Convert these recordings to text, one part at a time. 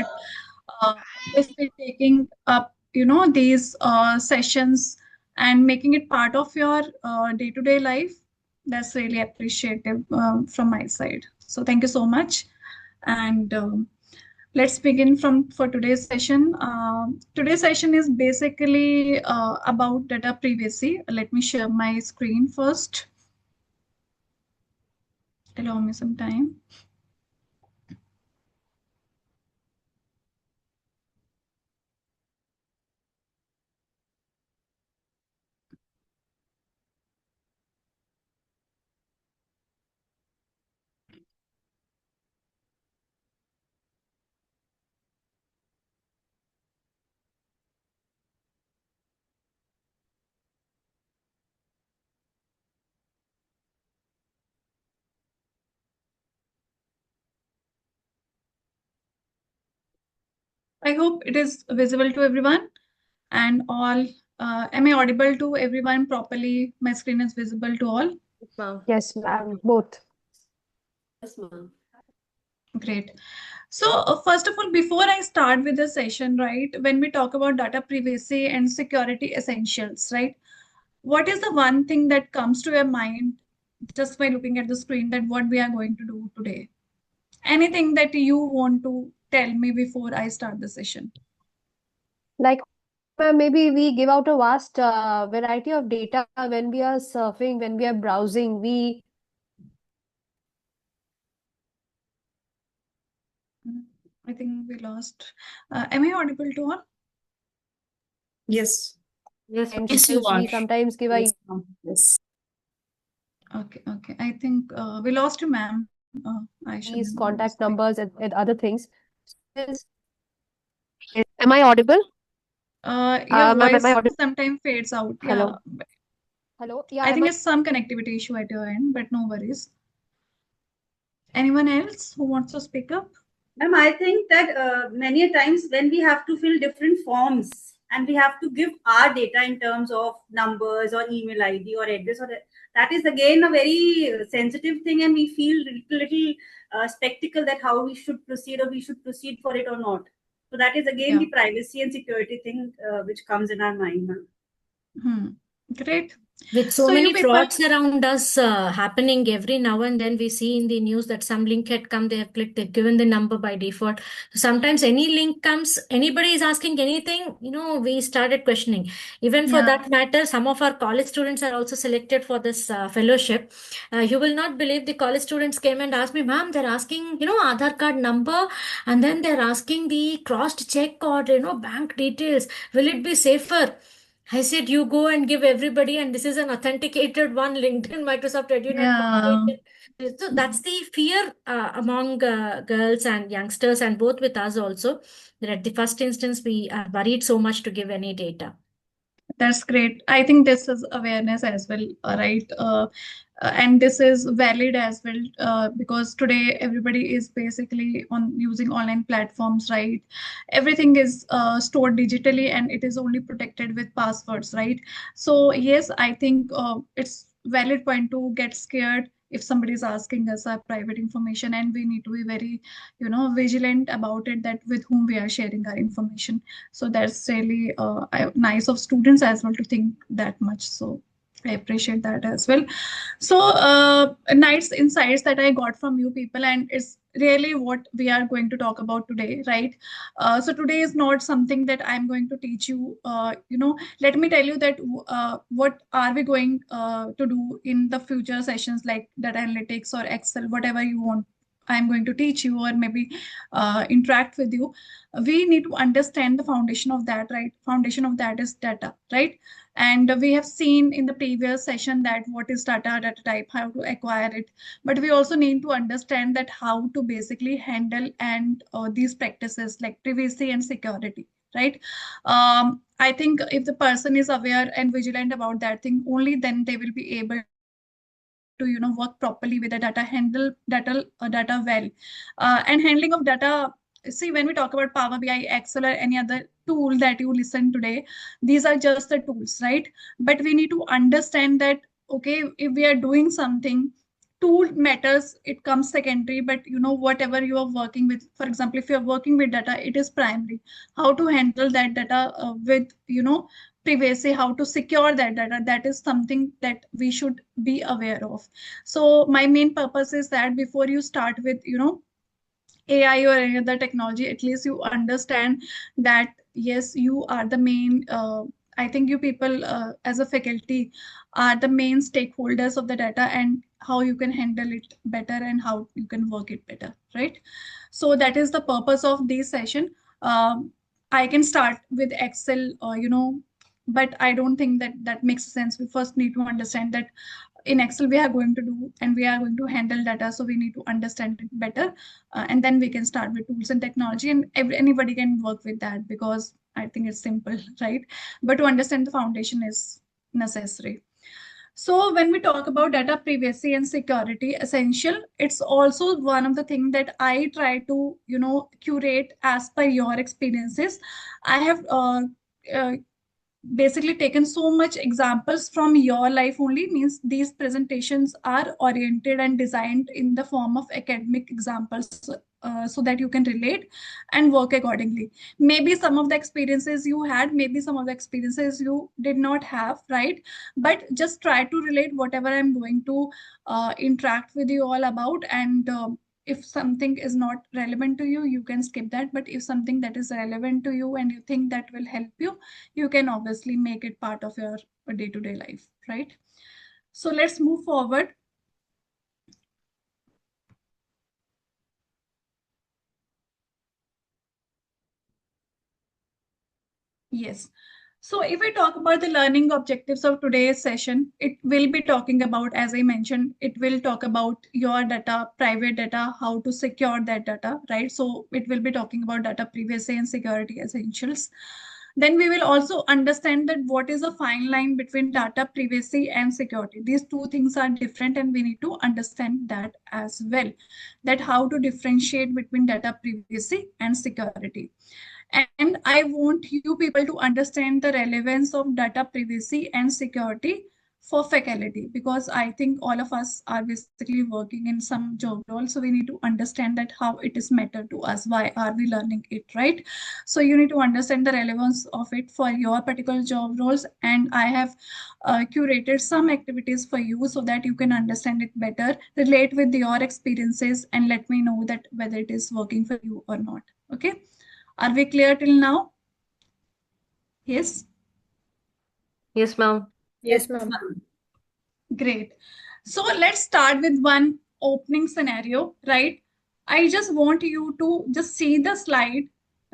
but always be taking up, these sessions and making it part of your day-to-day life. That's really appreciative from my side. So thank you so much. And let's begin from for today's session. Today's session is basically about data privacy. Let me share my screen first. Allow me some time. I hope it is visible to everyone and all. Am I audible to everyone properly? My screen is visible to all? Yes, ma'am, both. Yes, ma'am. Great. So, first of all, before I start with the session, right, when we talk about data privacy and security essentials, right, what is the one thing that comes to your mind just by looking at the screen that what we are going to do today? Anything that you want to tell me before I start the session? Like, maybe we give out a vast variety of data when we are surfing, when we are browsing. I think we lost. Am I audible to all? Yes. Yes, And yes, you are. we sometimes give Yes, a ma'am. Yes. Okay, okay. I think we lost you, ma'am. I should these know this contact thing. numbers and other things. Am I audible? Your Ma'am, am I voice audible? sometimes fades out. Yeah, Hello. Hello. Yeah, I am think I? it's some connectivity issue at your end, but no worries. Anyone else who wants to speak up? Ma'am, I think that many a times when we have to fill different forms and we have to give our data in terms of numbers or email ID or address, or that is again a very sensitive thing, and we feel little spectacle that how we should proceed or we should proceed for it or not. So that is again Yeah. the privacy and security thing which comes in our mind, ma'am. Great. With so So you many people, frauds around us happening every now and then, we see in the news that some link had come, they have clicked, they've given the number by default. Sometimes any link comes, anybody is asking anything, we started questioning. Even for yeah, that matter, some of our college students are also selected for this fellowship. You will not believe the college students came and asked me, ma'am, they're asking, Aadhaar card number, and then they're asking the crossed check or, bank details. Will it be safer? I said, you go and give everybody, and this is an authenticated one, LinkedIn, Microsoft EduNet yeah. validated. So that's the fear among girls and youngsters, and both with us also, that at the first instance, we are worried so much to give any data. That's great. I think this is awareness as well, right? And this is valid as well because today everybody is basically on using online platforms, right? Everything is stored digitally and it is only protected with passwords, right? So yes, I think it's valid point to get scared if somebody is asking us our private information, and we need to be very, vigilant about it, that with whom we are sharing our information. So that's really nice of students as well to think that much. So I appreciate that as well. So nice insights that I got from you people, and it's really what we are going to talk about today, right? So today is not something that I'm going to teach you. Let me tell you that what are we going to do in the future sessions, like data analytics or Excel, whatever you want. I'm going to teach you or maybe interact with you. We need to understand the foundation of that, right? Foundation of that is data, right? And we have seen in the previous session that what is data type, how to acquire it, but we also need to understand that how to basically handle and these practices like privacy and security, right? I think if the person is aware and vigilant about that thing, only then they will be able to work properly with the data, handle data well, and handling of data. See, when we talk about Power BI, Excel, or any other tool that you listen today, these are just the tools, right? But we need to understand that, okay, if we are doing something, tool matters, it comes secondary, but whatever you are working with, for example, if you're working with data, it is primary. How to handle that data with privacy, how to secure that data, that is something that we should be aware of. So my main purpose is that before you start with AI or any other technology, at least you understand that yes, you are the main. I think you people as a faculty are the main stakeholders of the data, and how you can handle it better and how you can work it better, right? So that is the purpose of this session. I can start with Excel, but I don't think that that makes sense. We first need to understand that in Excel we are going to do and we are going to handle data, so we need to understand it better, and then we can start with tools and technology, and anybody can work with that because I think it's simple, right? But to understand the foundation is necessary. So when we talk about data privacy and security essential, it's also one of the things that I try to curate as per your experiences. I have uh, basically taken so much examples from your life only, means these presentations are oriented and designed in the form of academic examples, so that you can relate and work accordingly. Maybe some of the experiences you had, maybe some of the experiences you did not have, right? But just try to relate whatever I'm going to interact with you all about, and if something is not relevant to you, you can skip that. But if something that is relevant to you and you think that will help you, you can obviously make it part of your day-to-day life, right? So let's move forward. Yes. So if we talk about the learning objectives of today's session, it will be talking about, as I mentioned, it will talk about your data, private data, how to secure that data, right? So it will be talking about data privacy and security essentials. Then we will also understand that what is the fine line between data privacy and security. These two things are different and we need to understand that as well, that how to differentiate between data privacy and security. And I want you people to understand the relevance of data privacy and security for faculty, because I think all of us are basically working in some job role. So we need to understand that how it is matter to us. Why are we learning it, right? So you need to understand the relevance of it for your particular job roles. And I have curated some activities for you so that you can understand it better, relate with your experiences, and let me know that whether it is working for you or not. Okay. Are we clear till now? Yes? Yes, ma'am. Yes, ma'am. Great. So let's start with one opening scenario, right? I just want you to just see the slide,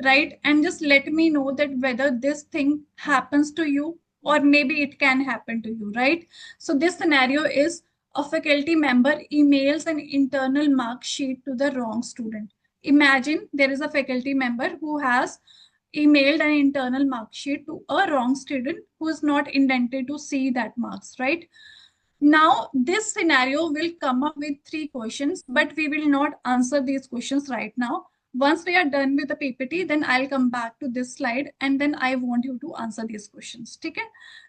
right? And just let me know that whether this thing happens to you or maybe it can happen to you, right? So this scenario is a faculty member emails an internal mark sheet to the wrong student. Imagine there is a faculty member who has emailed an internal mark sheet to a wrong student who is not intended to see that marks, right? Now, this scenario will come up with 3 questions, but we will not answer these questions right now. Once we are done with the PPT, then I'll come back to this slide and then I want you to answer these questions. Okay?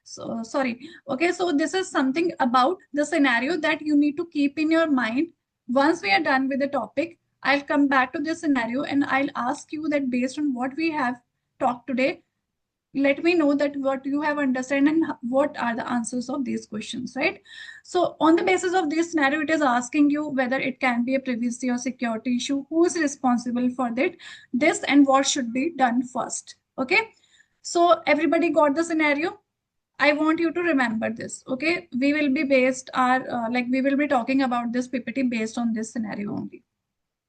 So, sorry. Okay, so this is something about the scenario that you need to keep in your mind. Once we are done with the topic, I'll come back to this scenario and I'll ask you that based on what we have talked today, let me know that what you have understood and what are the answers of these questions, right? So on the basis of this scenario, it is asking you whether it can be a privacy or security issue, who is responsible for this and what should be done first. Okay, so everybody got the scenario? I want you to remember this. Okay, we will be based our we will be talking about this PPT based on this scenario only.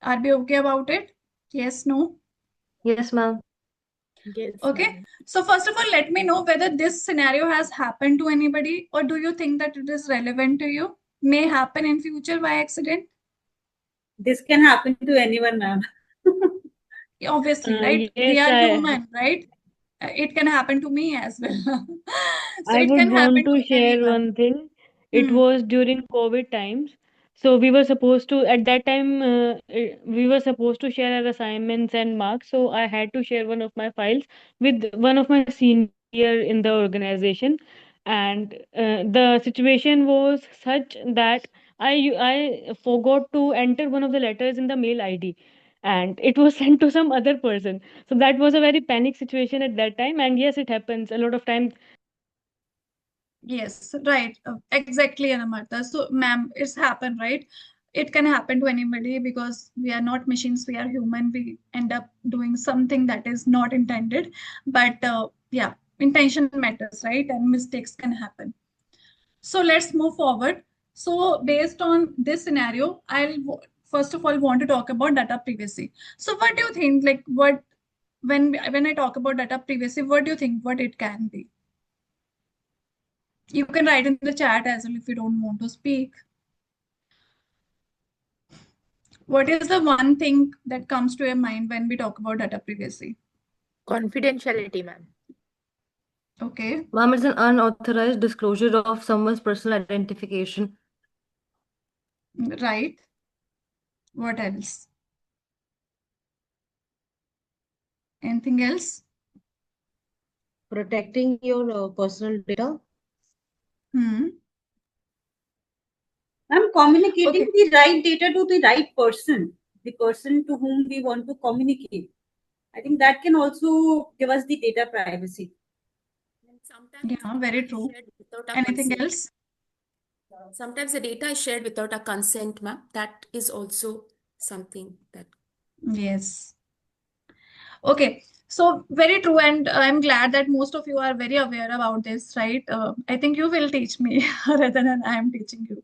Are we okay about it? Yes, no? Yes, ma'am. Yes, Okay, ma'am. so first of all, let me know whether this scenario has happened to anybody, or do you think that it is relevant to you? May happen in future by accident? This can happen to anyone, ma'am. Obviously, right? We Yes, are human, right? It can happen to me as well. So I it would can want happen to to share anyone. one thing. It Hmm. was during COVID times. So we were supposed to, at that time, we were supposed to share our assignments and marks. So I had to share one of my files with one of my senior in the organization. And the situation was such that I forgot to enter one of the letters in the mail ID, and it was sent to some other person. So that was a very panic situation at that time. And yes, it happens a lot of times. Yes, right. Exactly, Anamartha. So, ma'am, it's happened, right? It can happen to anybody because we are not machines, we are human. We end up doing something that is not intended. But yeah, intention matters, right? And mistakes can happen. So let's move forward. So based on this scenario, first of all want to talk about data privacy. So what do you think? Like what when I talk about data privacy, what do you think? What it can be? You can write in the chat as well if you don't want to speak. What is the one thing that comes to your mind when we talk about data privacy? Confidentiality, ma'am. Okay, Ma'am, it's an unauthorized disclosure of someone's personal identification. right. What else? Anything else? Protecting your personal data. Hmm. I'm communicating Okay. the right data to the right person, the person to whom we want to communicate. I think that can also give us the data privacy. And sometimes Yeah, the very data is true. shared without a Anything consent. else? Sometimes the data is shared without a consent, ma'am. That is also something that. Yes. Okay, so very true, and I'm glad that most of you are very aware about this, right? I think you will teach me rather than I am teaching you,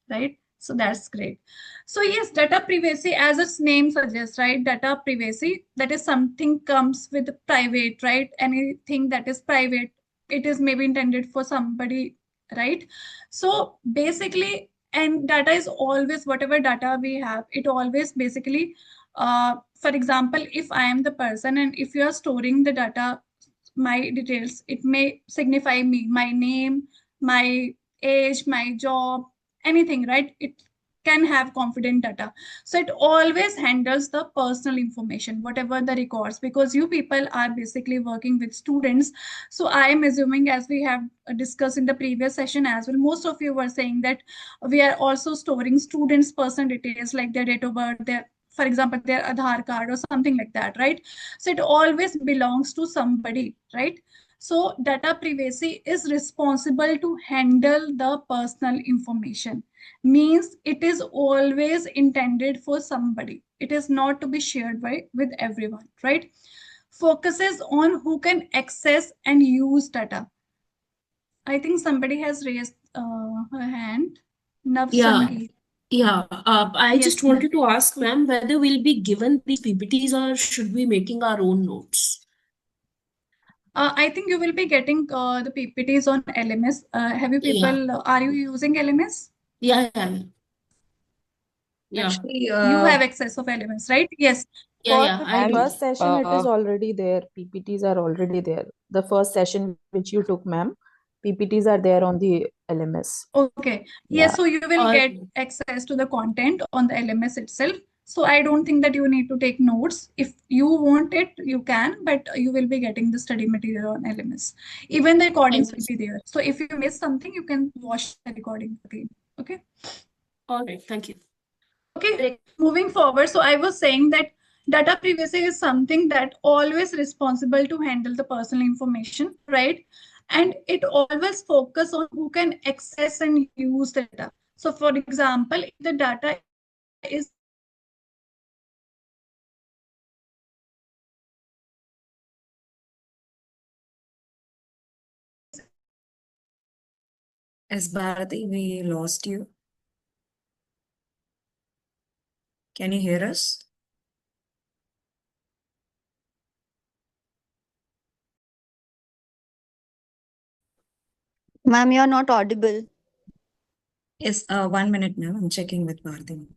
right? So that's great. So yes, data privacy, as its name suggests, right? Data privacy, that is something comes with private, right? Anything that is private, it is maybe intended for somebody, right? So basically, and data is always whatever data we have, it always basically for example, if I am the person and if you are storing the data, my details, it may signify me, my name, my age, my job, anything, right? It can have confident data. So it always handles the personal information, whatever the records, because you people are basically working with students. So I am assuming, as we have discussed in the previous session as well, most of you were saying that we are also storing students' personal details like their date of birth, their, for example, their Aadhaar card or something like that, right? So it always belongs to somebody, right? So data privacy is responsible to handle the personal information. Means it is always intended for somebody. It is not to be shared by with everyone, right? Focuses on who can access and use data. I think somebody has raised her hand. Nav Yeah, Sangeet. I Yes, just wanted to ask, ma'am, whether we'll be given these PPTs or should we making our own notes? I think you will be getting the PPTs on LMS. Have you Yeah, people, are you using LMS? yeah. Actually, You have access of LMS, right? Yes. for I the do. first session, it is already there. PPTs are already there. The first session which you took, ma'am, PPTs are there on the LMS. Okay. Yeah. Yes, so you will All get right. access to the content on the LMS itself. So I don't think that you need to take notes. If you want it, you can, but you will be getting the study material on LMS. Even the recordings will Thank be there. So if you miss something, you can watch the recording again. Okay. All right. Thank you. Okay, moving forward. So I was saying that data privacy is something that always responsible to handle the personal information, right? And it always focus on who can access and use the data. So for example, if the data is As Bharati, we lost you. Can you hear us? Ma'am, you're not audible. Yes, 1 minute now. I'm checking with Bharati.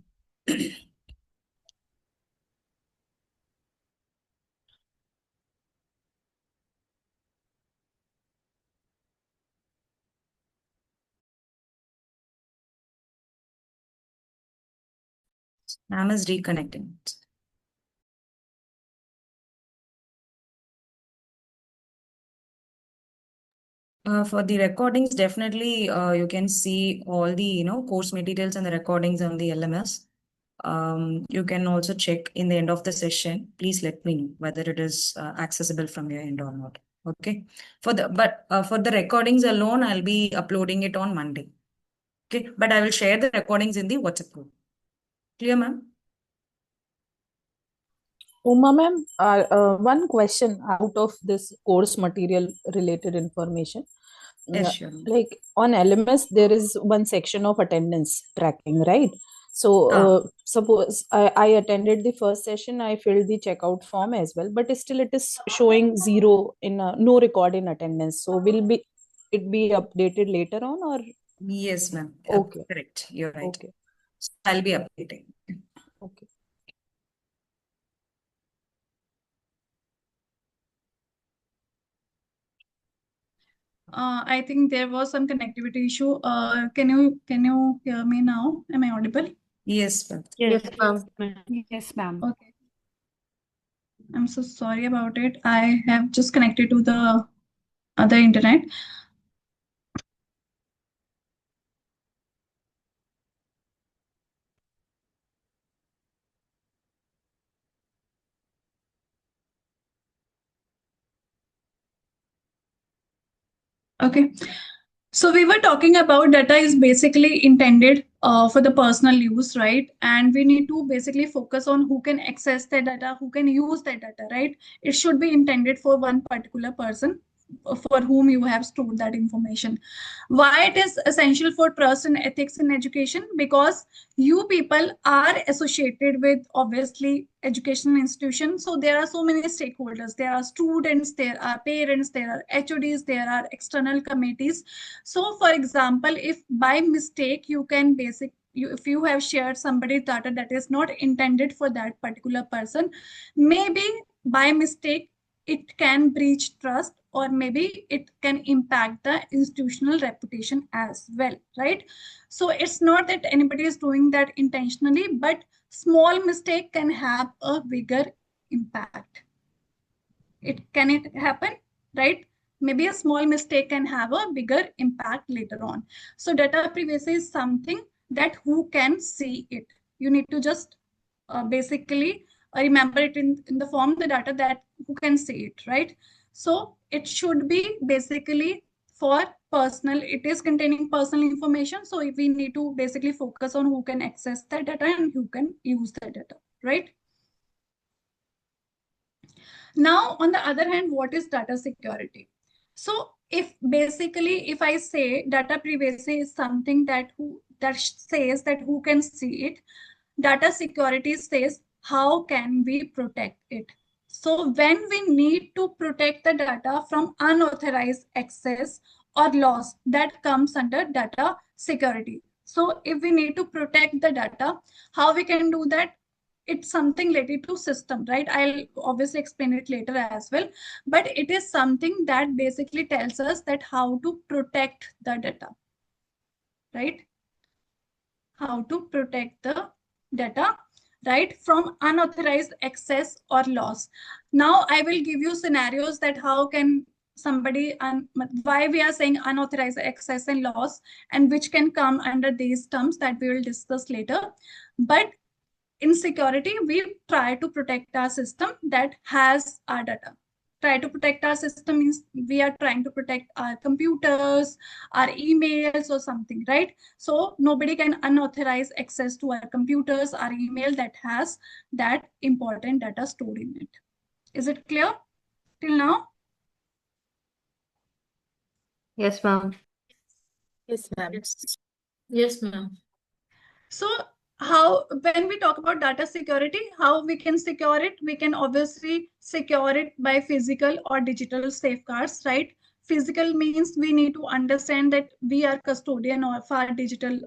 Ma'am is reconnecting. For the recordings, definitely you can see all the course materials and the recordings on the LMS. You can also check in the end of the session. Please let me know whether it is accessible from your end or not. Okay. For the recordings alone, I'll be uploading it on Monday. Okay. But I will share the recordings in the WhatsApp group. Clear, ma'am? Uma ma'am, one question out of this course material related information. Yes, sure. Like on LMS, there is one section of attendance tracking, right? So suppose I attended the first session, I filled the checkout form as well, but still it is showing zero in no record in attendance. So will it be updated later on or? Yes, ma'am. Okay. Correct. You're right. Okay. So I'll be updating. Okay. I think there was some connectivity issue. Can you hear me now? Am I audible? Yes, ma'am. Yes, ma'am. Yes, ma'am. Okay. I'm so sorry about it. I have just connected to the other internet. Okay. So we were talking about data is basically intended for the personal use, right? And we need to basically focus on who can access the data, who can use the data, right? It should be intended for one particular person for whom you have stored that information. Why it is essential for trust and ethics in education? Because you people are associated with obviously educational institutions. So there are so many stakeholders. There are students, there are parents, there are HODs, there are external committees. So for example, if by mistake you can if you have shared somebody's data that is not intended for that particular person, maybe by mistake it can breach trust, or maybe it can impact the institutional reputation as well, right? So it's not that anybody is doing that intentionally, but small mistake can have a bigger impact. Can it happen, right? Maybe a small mistake can have a bigger impact later on. So data privacy is something that who can see it. You need to just basically remember it in the form the data that who can see it, right? So it should be basically for personal, it is containing personal information. So we need to basically focus on who can access the data and who can use the data, right? Now, on the other hand, what is data security? So if I say data privacy is something that says that who can see it, data security says how can we protect it. So when we need to protect the data from unauthorized access or loss, that comes under data security. So if we need to protect the data, how we can do that? It's something related to system, right? I'll obviously explain it later as well, but it is something that basically tells us that how to protect the data, right? How to protect the data, right, from unauthorized access or loss. Now I will give you scenarios that how can somebody why we are saying unauthorized access and loss, and which can come under these terms that we will discuss later. But in security, we try to protect our system that has our data. Try to protect our system means we are trying to protect our computers, our emails or something, right? So nobody can unauthorized access to our computers, our email that has that important data stored in it. Is it clear till now? Yes, ma'am. Yes, ma'am. Yes, ma'am. So how, when we talk about data security, how we can secure it? We can obviously secure it by physical or digital safeguards, right? Physical means we need to understand that we are custodian of our digital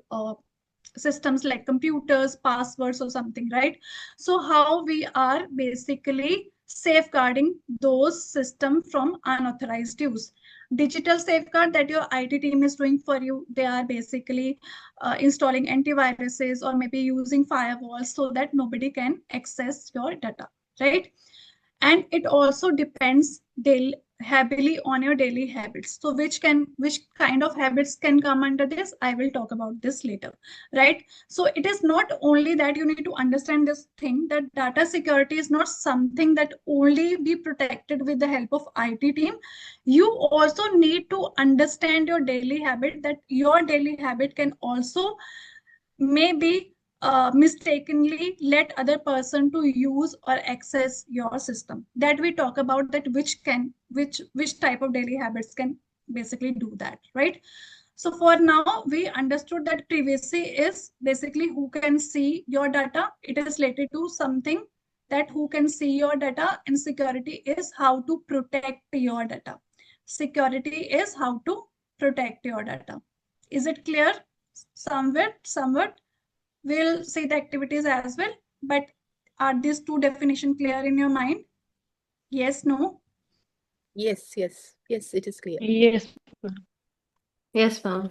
systems like computers, passwords or something, right? So how we are basically safeguarding those systems from unauthorized use. Digital safeguard that your IT team is doing for you, they are basically installing antiviruses or maybe using firewalls so that nobody can access your data, right? And it also depends heavily on your daily habits. So which kind of habits can come under this? I will talk about this later, right? So it is not only that you need to understand this thing, that data security is not something that only be protected with the help of IT team. You also need to understand your daily habit, that your daily habit can also maybe mistakenly let other person to use or access your system. That we talk about, that which type of daily habits can basically do that, right? So for now, we understood that privacy is basically who can see your data. It is related to something that who can see your data, and security is how to protect your data. Security is how to protect your data. Is it clear? Somewhat. We'll see the activities as well, but are these two definitions clear in your mind? Yes, no? Yes, it is clear. Yes. Yes, ma'am.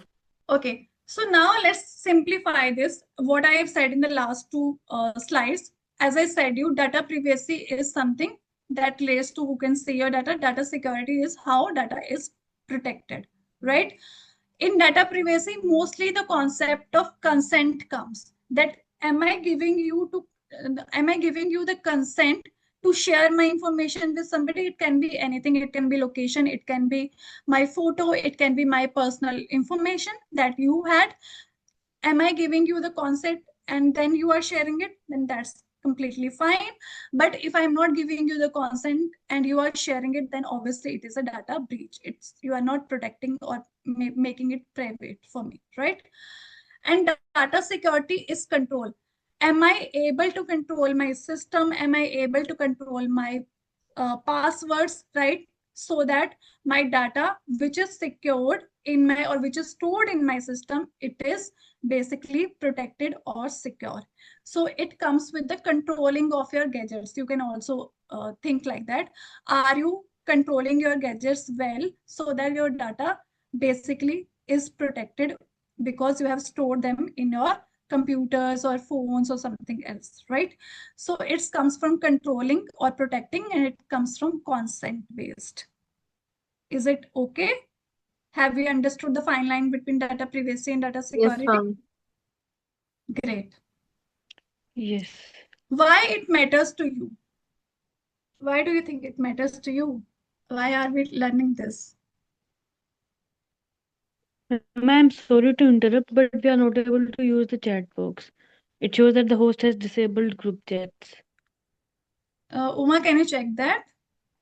Okay, so now let's simplify this. What I have said in the last two slides, as I said, data privacy is something that relates to who can see your data. Data security is how data is protected, right? In data privacy, mostly the concept of consent comes. That am I giving you the consent to share my information with somebody? It can be anything. It can be location, it can be my photo, it can be my personal information that you had. Am I giving you the consent and then you are sharing it? Then that's completely fine. But if I'm not giving you the consent and you are sharing it, then obviously it is a data breach. You are not protecting or making it private for me, right? And data security is control. Am I able to control my system? Am I able to control my passwords, right? So that my data, which is secured in my or which is stored in my system, it is basically protected or secure. So it comes with the controlling of your gadgets. You can also think like that. Are you controlling your gadgets well so that your data basically is protected because you have stored them in your computers or phones or something else, right? So it comes from controlling or protecting, and it comes from consent based. Is it okay? Have we understood the fine line between data privacy and data security? Yes, ma'am. Great. Yes. Why it matters to you? Why do you think it matters to you? Why are we learning this? Ma'am, sorry to interrupt, but we are not able to use the chat box. It shows that the host has disabled group chats. Uma, can you check that?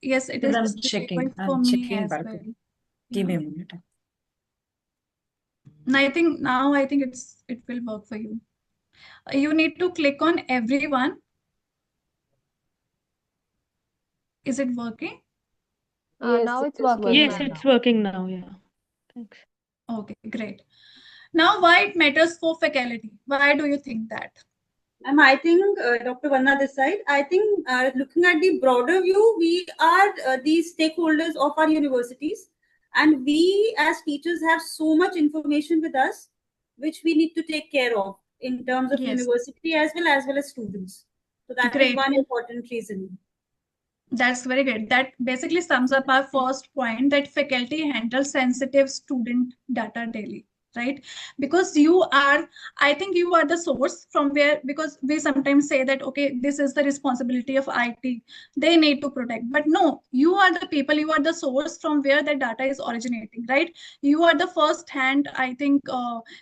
Yes, it is I'm disabled checking. for I'm me checking, as Bhargavi. well. Give me Yeah. a minute. And I think it will work for you. You need to click on everyone. Is it working? Yes, Now it it's is working, working Yes, ma'am. it's working now. Yeah. Thanks. Okay, great. Now, why it matters for faculty? Why do you think that? I think, Dr. Vanna this side, I think looking at the broader view, we are the stakeholders of our universities, and we as teachers have so much information with us, which we need to take care of in terms of Yes. university as well as students. So that is Great. one important reason. That's very good. That basically sums up our first point, that faculty handles sensitive student data daily, right? Because I think you are the source from where, because we sometimes say that, okay, this is the responsibility of IT. They need to protect. But no, you are the people, you are the source from where the data is originating, right? You are the first hand, I think,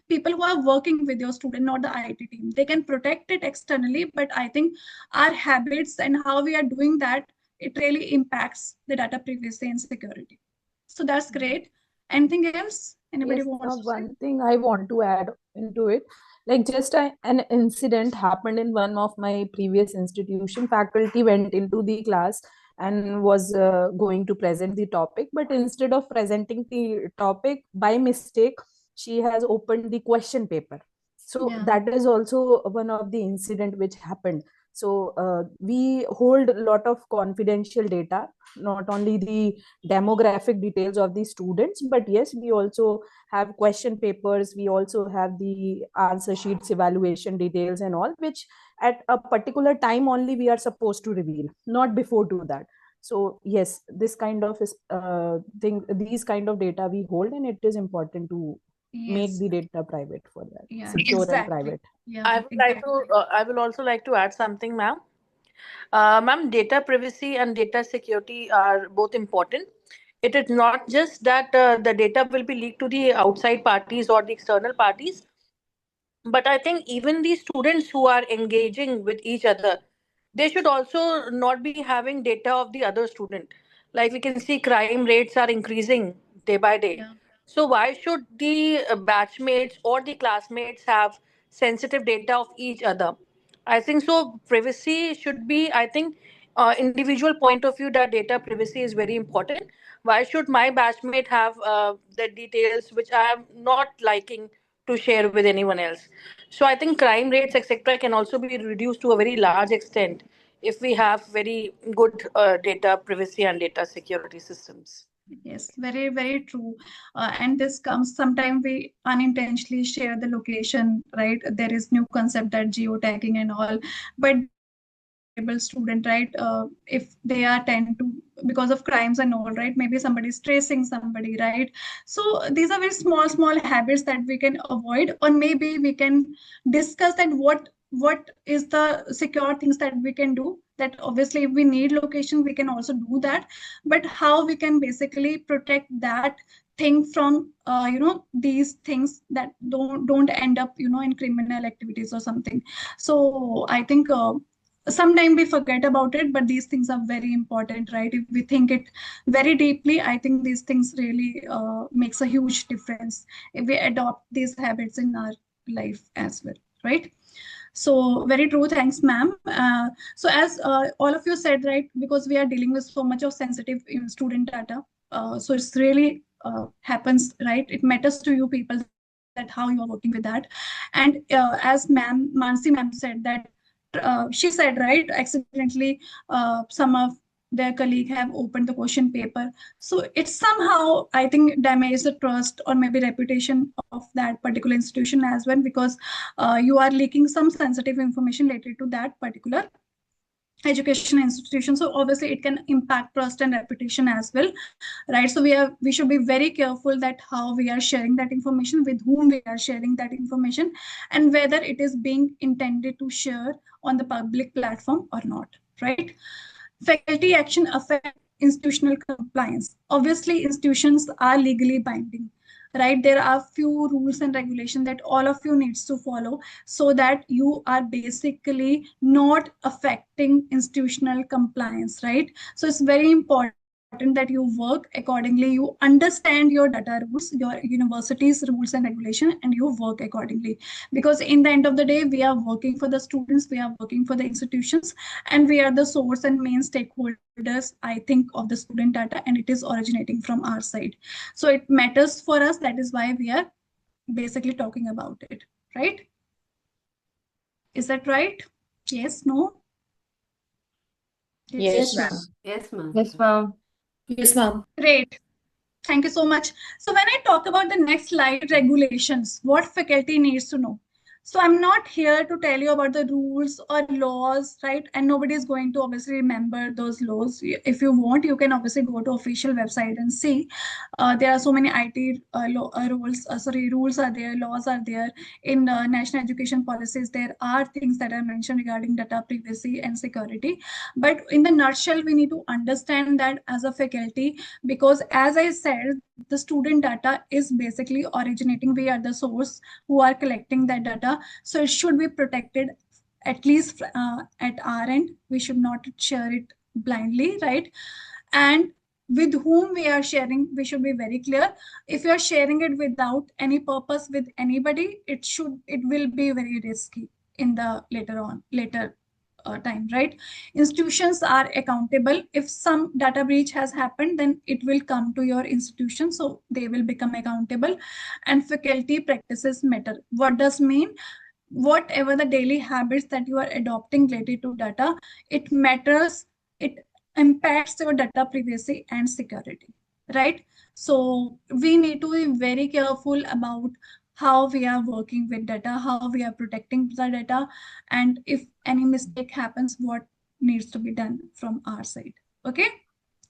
people who are working with your student, not the IT team. They can protect it externally, but I think our habits and how we are doing that, it really impacts the data privacy and security. So that's great. Anything else anybody Yes, wants to say? one thing I want to add into it, like just an incident happened in one of my previous institution. Faculty went into the class and was going to present the topic, but instead of presenting the topic, by mistake, she has opened the question paper. So Yeah. that is also one of the incident which happened. So we hold a lot of confidential data, not only the demographic details of the students, but yes, we also have question papers, we also have the answer sheets, evaluation details and all, which at a particular time only we are supposed to reveal, not before do that. So yes, this kind of these kind of data we hold, and it is important to make Yes. the data private for that, Yeah, secure and exactly. private. Yeah, I would like exactly. to. I will also like to add something, ma'am. Ma'am, data privacy and data security are both important. It is not just that the data will be leaked to the outside parties or the external parties, but I think even the students who are engaging with each other, they should also not be having data of the other student. Like we can see crime rates are increasing day by day. Yeah. So why should the batchmates or the classmates have sensitive data of each other? I think so privacy should be, I think, individual point of view, that data privacy is very important. Why should my batchmate have the details which I am not liking to share with anyone else? So I think crime rates, etc., can also be reduced to a very large extent if we have very good data privacy and data security systems. Yes, very, very true. And this comes sometimes we unintentionally share the location, right? There is new concept that geotagging and all, but able student, right? If they are tend to because of crimes and all, right? Maybe somebody is tracing somebody, right? So these are very small habits that we can avoid, or maybe we can discuss that what is the secure things that we can do. That obviously if we need location, we can also do that, but how we can basically protect that thing from these things that don't end up in criminal activities or something. So I think sometimes we forget about it, but these things are very important, right? If we think it very deeply, I think these things really makes a huge difference if we adopt these habits in our life as well, right? So very true. Thanks, ma'am. So as all of you said, right, because we are dealing with so much of sensitive student data, so it's really happens, right? It matters to you people that how you are working with that. And as ma'am Mansi ma'am said that she said, right, accidentally some of their colleague have opened the question paper. So it's somehow, I think, damage the trust or maybe reputation of that particular institution as well, because you are leaking some sensitive information related to that particular education institution. So obviously it can impact trust and reputation as well, right? So we should be very careful that how we are sharing that information, with whom we are sharing that information, and whether it is being intended to share on the public platform or not, right? Faculty action affect institutional compliance. Obviously institutions are legally binding, right? There are few rules and regulations that all of you needs to follow, so that you are basically not affecting institutional compliance, right? So it's very important that you work accordingly, you understand your data rules, your university's rules and regulation, and you work accordingly. Because in the end of the day, we are working for the students, we are working for the institutions, and we are the source and main stakeholders, I think, of the student data, and it is originating from our side. So it matters for us. That is why we are basically talking about it, right? Is that right? Yes, no? Yes, ma'am. Yes, ma'am. Yes, ma'am. Yes, ma'am. Great. Thank you so much. So when I talk about the next slide, regulations, what faculty needs to know. So I'm not here to tell you about the rules or laws, right? And nobody is going to obviously remember those laws. If you want, you can obviously go to official website and see. There are so many IT rules are there, laws are there. In national education policies, there are things that are mentioned regarding data privacy and security. But in the nutshell, we need to understand that as a faculty, because as I said, the student data is basically originating. We are the source who are collecting that data. So it should be protected, at least at our end. We should not share it blindly, right? And with whom we are sharing, we should be very clear. If you are sharing it without any purpose with anybody, it will be very risky in the later time, right? Institutions are accountable. If some data breach has happened, then it will come to your institution, so they will become accountable. And faculty practices matter. What does mean? whatever the daily habits that you are adopting related to data, it matters, it impacts your data privacy and security, right? So we need to be very careful about how we are working with data, how we are protecting the data, and if any mistake happens, what needs to be done from our side. Okay,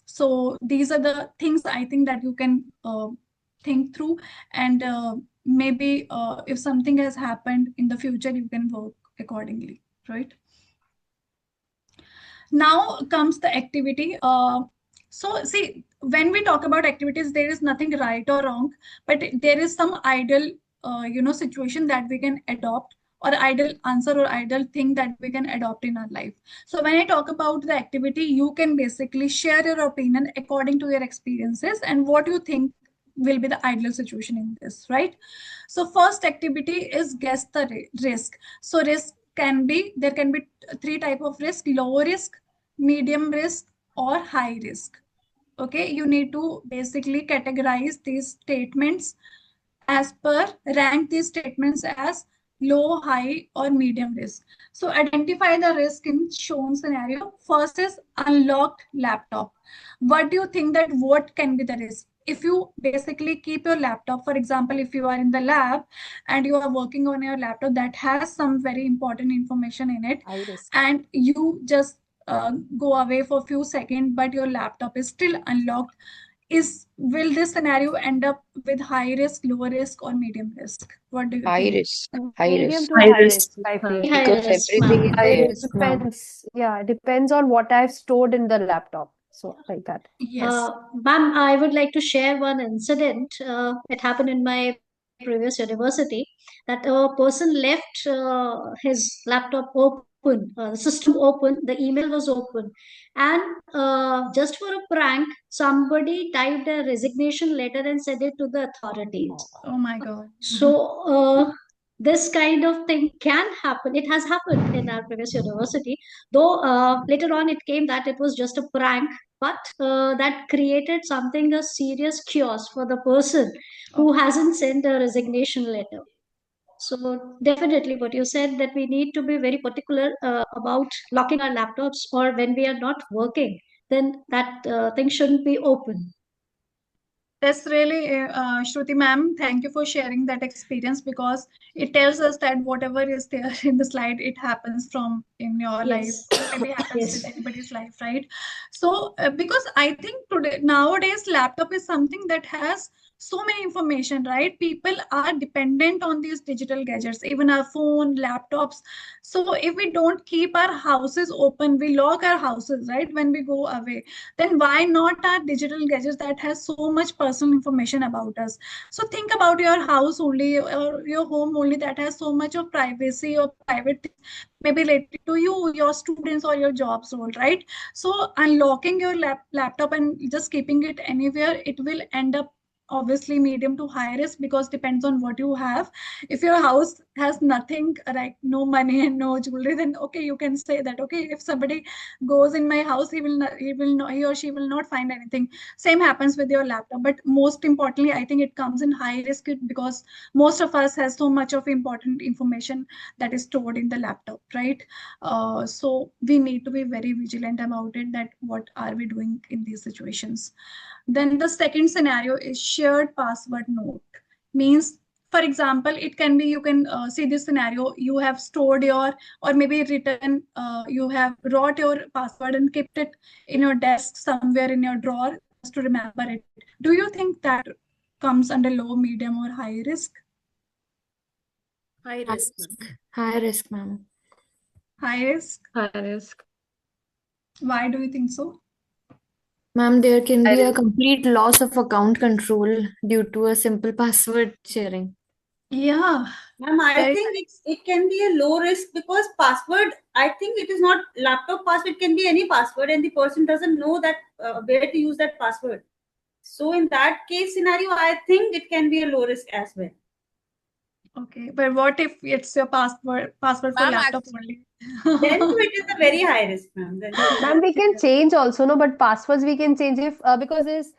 so these are the things I think that you can think through, and maybe if something has happened in the future, you can work accordingly, right? Now comes the activity. So see, when we talk about activities, there is nothing right or wrong, but there is some ideal, situation that we can adopt, or ideal answer or ideal thing that we can adopt in our life. So when I talk about the activity, you can basically share your opinion according to your experiences and what you think will be the ideal situation in this, right? So first activity is guess the risk. So risk there can be three type of risk: low risk, medium risk, or high risk. Okay, you need to basically categorize these statements as per, rank these statements as low, high, or medium risk. So identify the risk in shown scenario. First is unlocked laptop. What do you think that what can be the risk? If you basically keep your laptop, for example, if you are in the lab and you are working on your laptop that has some very important information in it, High risk. and you just go away for a few seconds, but your laptop is still unlocked, will this scenario end up with high risk, low risk, or medium risk? What do you High think? risk. High Medium risk. to High high risk. risk, I feel. High Because risk, everything ma'am. is High there. risk, ma'am. Depends. Yeah, it depends on what I've stored in the laptop. So like that. Yes. Ma'am, I would like to share one incident. It happened in my previous university that a person left his laptop open, the system open, the email was open, and just for a prank, somebody typed a resignation letter and sent it to the authorities. Oh my God. So this kind of thing can happen. It has happened in our previous university, though later on it came that it was just a prank, but that created something a serious chaos for the person who hasn't sent a resignation letter. So definitely what you said, that we need to be very particular about locking our laptops, or when we are not working, then that thing shouldn't be open. That's really, Shruti ma'am, thank you for sharing that experience, because it tells us that whatever is there in the slide, it happens from in your life, Yes. or maybe happens with Yes. anybody's life, right? So because I think nowadays laptop is something that has so many information, right? People are dependent on these digital gadgets, even our phone, laptops. So if we don't keep our houses open, we lock our houses, right, when we go away, then why not our digital gadgets that has so much personal information about us? So think about your house only, or your home only, that has so much of privacy or private things, maybe related to you, your students, or your jobs role, right? So unlocking your laptop and just keeping it anywhere, it will end up obviously medium to high risk, because depends on what you have. If your house has nothing, like no money and no jewelry, then okay, you can say that, okay, if somebody goes in my house, he or she will not find anything. Same happens with your laptop. But most importantly, I think it comes in high risk, because most of us has so much of important information that is stored in the laptop, right? So we need to be very vigilant about it, that what are we doing in these situations. Then the second scenario is shared password note. Means, for example, it can be, you can see this scenario, you have stored your, or maybe written, you have wrote your password and kept it in your desk somewhere in your drawer just to remember it. Do you think that comes under low, medium, or high risk? High risk. High risk, ma'am. High risk. High risk. Why do you think so? Ma'am, there can be a complete loss of account control due to a simple password sharing. Yeah. Ma'am, I Very think it can be a low risk, because password, I think it is not laptop password, can be any password, and the person doesn't know that where to use that password. So in that case scenario, I think it can be a low risk as well. Okay, but what if it's your password for Ma'am, laptop only? Then it is a very high risk, ma'am. Then Ma'am, we can change also, no, but passwords we can change if because there's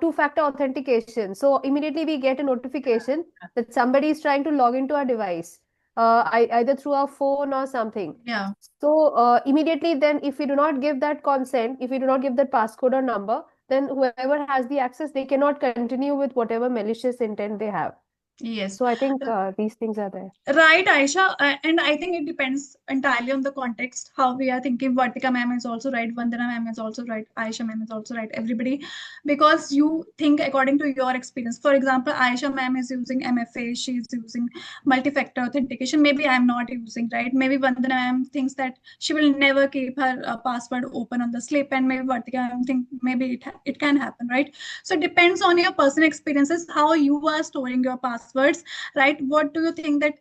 two-factor authentication. So immediately we get a notification that somebody is trying to log into our device. either through our phone or something. Yeah. So immediately then, if we do not give that consent, if we do not give that passcode or number, then whoever has the access, they cannot continue with whatever malicious intent they have. Yes. So I think these things are there. Right, Aisha, and I think it depends entirely on the context, how we are thinking. Vartika ma'am is also right, Vandana ma'am is also right, Aisha ma'am is also right, everybody, because you think according to your experience. For example, Aisha ma'am is using MFA, she's using multi-factor authentication. Maybe I'm not using, right? Maybe Vandana ma'am thinks that she will never keep her password open on the slip, and maybe Vartika ma'am think maybe it can happen, right? So it depends on your personal experiences, how you are storing your passwords, right? What do you think that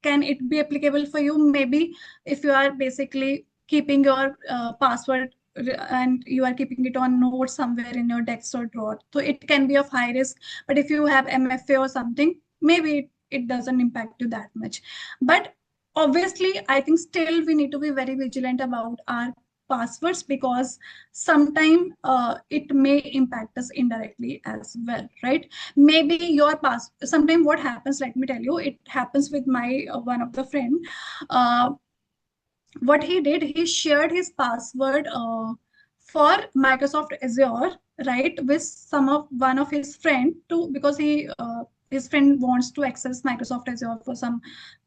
can it be applicable for you? Maybe if you are basically keeping your password and you are keeping it on note somewhere in your desk or drawer, so it can be of high risk. But if you have MFA or something, maybe it doesn't impact you that much. But obviously, I think still we need to be very vigilant about our passwords, because sometime it may impact us indirectly as well, right? Maybe your sometime what happens, let me tell you, it happens with my one of the friend. What he did, he shared his password for Microsoft Azure, right, with one of his friend too, because his friend wants to access Microsoft Azure for some,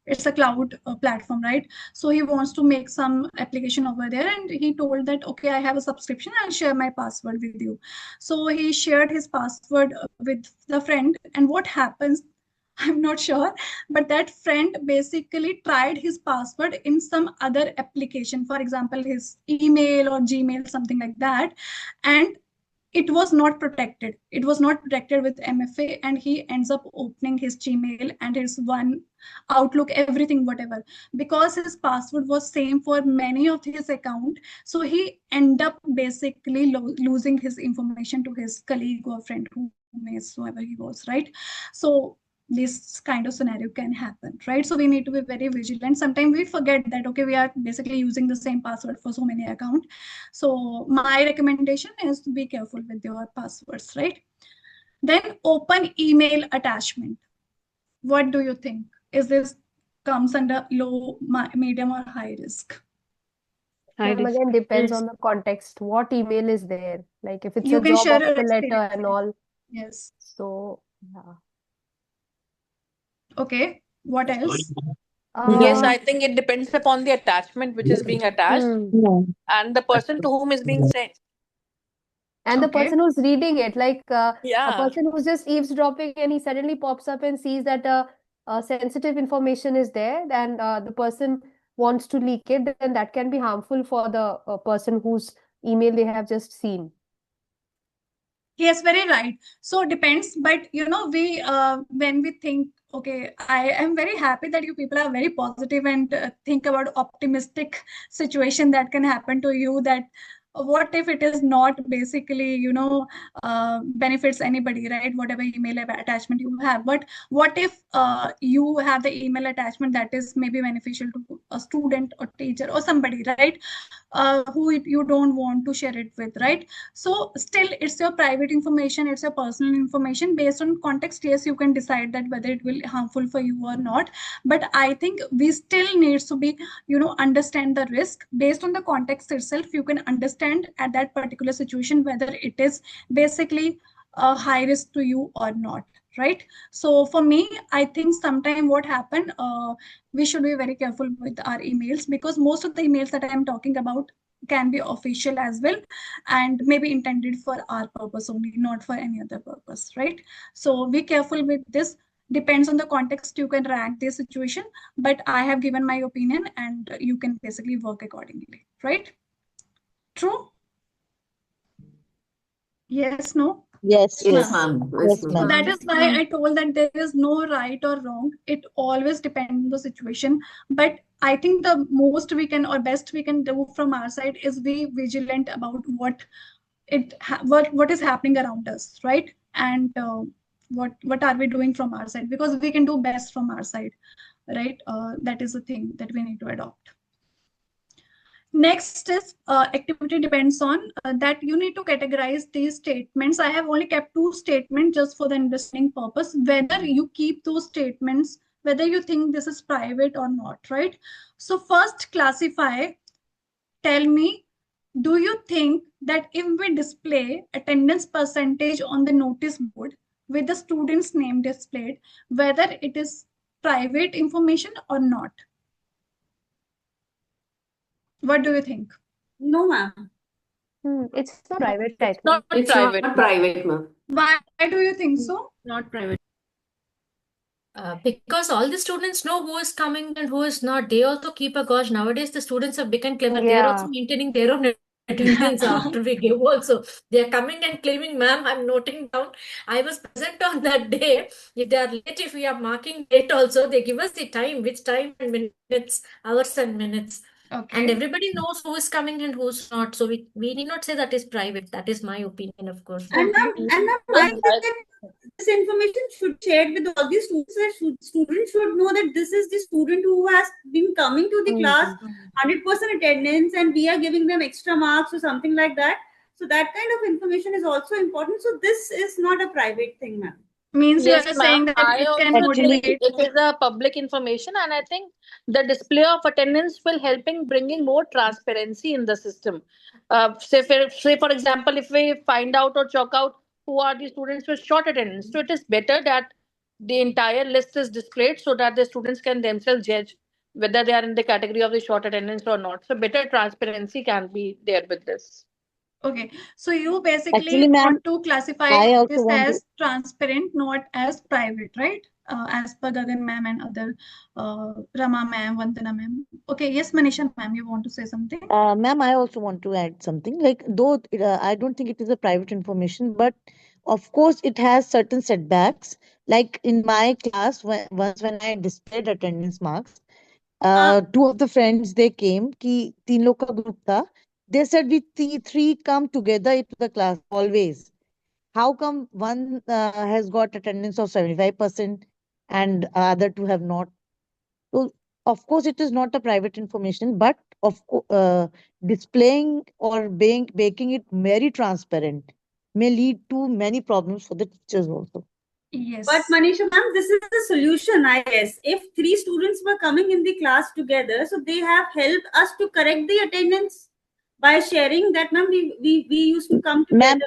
it's a cloud platform, right? So he wants to make some application over there, and he told that, okay, I have a subscription, I'll share my password with you. So he shared his password with the friend, and what happens, I'm not sure, but that friend basically tried his password in some other application, for example, his email or Gmail, something like that, and it was not protected. It was not protected with MFA, and he ends up opening his Gmail and his one Outlook, everything, whatever, because his password was same for many of his account. So he end up basically losing his information to his colleague or friend, whoever he was, right? So this kind of scenario can happen, right? So we need to be very vigilant. Sometimes we forget that, okay, we are basically using the same password for so many accounts. So my recommendation is to be careful with your passwords, right? Then open email attachment. What do you think? Is this comes under low, medium, or high risk? Again, depends on the context. What email is there? Like if it's You a can job share offer your letter experience. and all. Yes. So, yeah. Okay. What else? Yes, I think it depends upon the attachment which is being attached and the person to whom is being sent. And the person who's reading it, like a Yeah. person who's just eavesdropping and he suddenly pops up and sees that sensitive information is there, and the person wants to leak it, then that can be harmful for the person whose email they have just seen. Yes, very right. So it depends, but you know, we when we think, okay, I am very happy that you people are very positive and think about optimistic situation that can happen to you, that what if it is not basically, you know, benefits anybody, right? Whatever email attachment you have. But what if you have the email attachment that is maybe beneficial to a student or teacher or somebody, right? Who you don't want to share it with, right? So still it's your private information, it's your personal information. Based on context, yes, you can decide that whether it will harmful for you or not. But I think we still needs to be, you know, understand the risk. Based on the context itself, you can understand at that particular situation whether it is basically a high risk to you or not, right? So for me, I think sometime what happened, we should be very careful with our emails, because most of the emails that I am talking about can be official as well, and maybe intended for our purpose only, not for any other purpose, right? So be careful with this. Depends on the context, you can rank the situation, but I have given my opinion and you can basically work accordingly, right? True? Yes, no? Yes, Yes, ma'am. Yes, Yes, so ma'am. that is why I told that there is no right or wrong. It always depends on the situation. But I think the most we can or best we can do from our side is be vigilant about what is happening around us, right? And what are we doing from our side? Because we can do best from our side, right? That is the thing that we need to adopt. Next is activity depends on that you need to categorize these statements. I have only kept 2 statements just for the understanding purpose. Whether you keep those statements whether you think this is private or not, right? So first classify, tell me, do you think that if we display attendance percentage on the notice board with the student's name displayed, whether it is private information or not? What do you think? No, ma'am. It's not private, I think. Not It's private. not private, ma'am. Why do you think so? Not private. Because all the students know who is coming and who is not. They also keep a gauge. Nowadays, the students have become clever. They are also Yeah. maintaining their own attendance after we give also. They are coming and claiming, ma'am, I'm noting down. I was present on that day. If they are late, if we are marking date also, they give us the time, which time and minutes, hours and minutes. And Okay. everybody knows who is coming and who's not. So we need not say that is private. That is my opinion, of course. And Okay. ma'am, I think this information should be shared with all the students. Students should know that this is the student who has been coming to the class 100% attendance, and we are giving them extra marks or something like that. So that kind of information is also important. So this is not a private thing, ma'am. Means Yes, you are saying ma'am. that I it can also think motivate. it is a public information, and I think the display of attendance will help in bringing more transparency in the system. Say for example, if we find out or chalk out who are the students with short attendance, so it is better that the entire list is displayed so that the students can themselves judge whether they are in the category of the short attendance or not. So better transparency can be there with this. Okay, so you basically Actually, ma'am, want to classify I also this want to. as transparent, not as private, right? As per Gagan ma'am and other Rama ma'am, Vandana ma'am. Okay, yes, Manisha ma'am, you want to say something? Ma'am, I also want to add something. Like, though I don't think it is a private information, but of course it has certain setbacks. Like in my class, once when I displayed attendance marks, two of the friends they came. कि तीन लोग का group था. They said we three come together into the class always. How come one has got attendance of 75% and other two have not? So, of course, it is not a private information, but displaying or making it very transparent may lead to many problems for the teachers also. Yes. But Manisha ma'am, this is the solution, I guess. If 3 students were coming in the class together, so they have helped us to correct the attendance by sharing that, ma'am, we used to come Ma'am, together.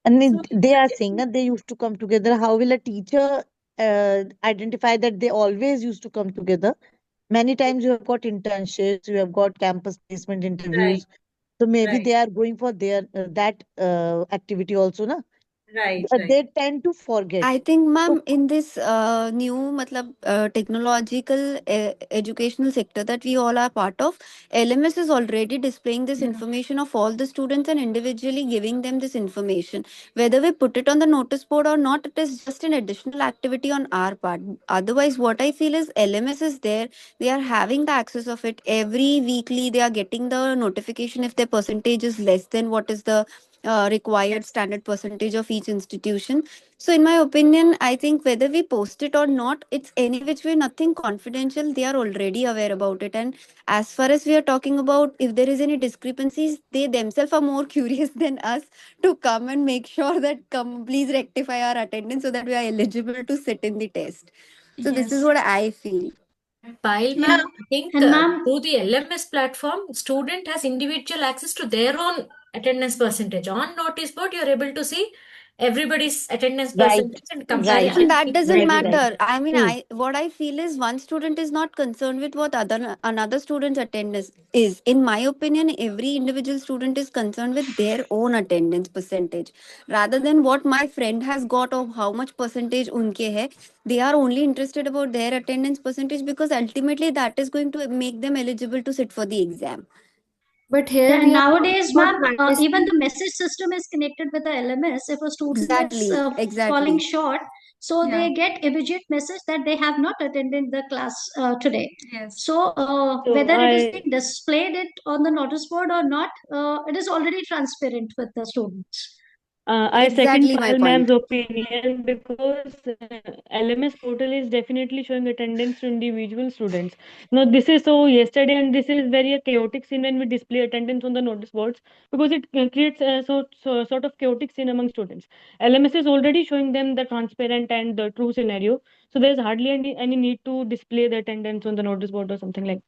and So they are saying that they used to come together. How will a teacher identify that they always used to come together? Many times you have got internships, you have got campus placement right, interviews. So maybe right, they are going for their that activity also, na? right. They tend to forget. I think, So ma'am, in this new technological educational sector that we all are part of, LMS is already displaying this Yeah. information of all the students and individually giving them this information. Whether we put it on the notice board or not, it is just an additional activity on our part. Otherwise, what I feel is LMS is there. They are having the access of it every weekly. They are getting the notification if their percentage is less than what is the required standard percentage of each institution. So, in my opinion, I think whether we post it or not, it's any which way nothing confidential. They are already aware about it. And as far as we are talking about, if there is any discrepancies, they themselves are more curious than us to come and make sure that come please rectify our attendance so that we are eligible to sit in the test. So this is Yes. what I feel. While Yeah. ma'am, I think And ma'am, through the LMS platform, student has individual access to their own attendance percentage. On notice board, you're able to see everybody's attendance right, percentage and compare right, it. And that doesn't very right. matter. I mean, True. what I feel is one student is not concerned with what another student's attendance is. In my opinion, every individual student is concerned with their own attendance percentage rather than what my friend has got or how much percentage unke hai. They are only interested about their attendance percentage because ultimately that is going to make them eligible to sit for the exam. but here Yeah, we are nowadays, about ma'am, privacy. even the message system is connected with the LMS. If a student is exactly, falling exactly. short, so Yeah. they get immediate message that they have not attended the class today. Yes. So So whether it is I being displayed it on the notice board or not, it is already transparent with the students. I second Exactly my Payal ma'am's point. opinion because LMS portal is definitely showing attendance to individual students. Now, this is so yesterday, and this is very a chaotic scene when we display attendance on the notice boards because it creates a sort of chaotic scene among students. LMS is already showing them the transparent and the true scenario, so there's hardly any need to display the attendance on the notice board or something like.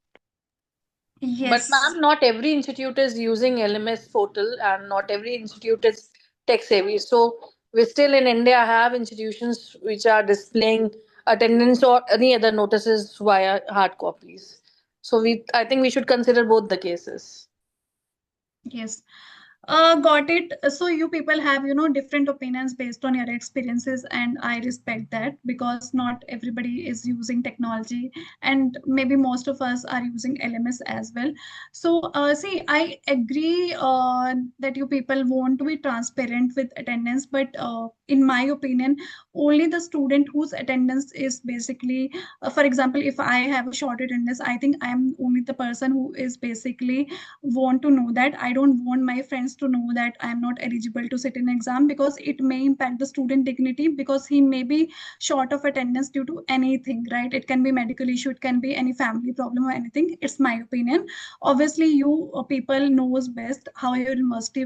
But Yes. ma'am, not every institute is using LMS portal and not every institute is tech savvy. So we still in India have institutions which are displaying attendance or any other notices via hard copies. So I think we should consider both the cases. Yes. Got it. So you people have, different opinions based on your experiences, and I respect that because not everybody is using technology, and maybe most of us are using LMS as well. So, see, I agree that you people want to be transparent with attendance, but in my opinion, only the student whose attendance is basically, for example, if I have a short attendance, I think I am only the person who is basically want to know that. I don't want my friends to know that I'm not eligible to sit in exam because it may impact the student dignity because he may be short of attendance due to anything, right? It can be medical issue, it can be any family problem or anything. It's my opinion. Obviously, you people knows best how your university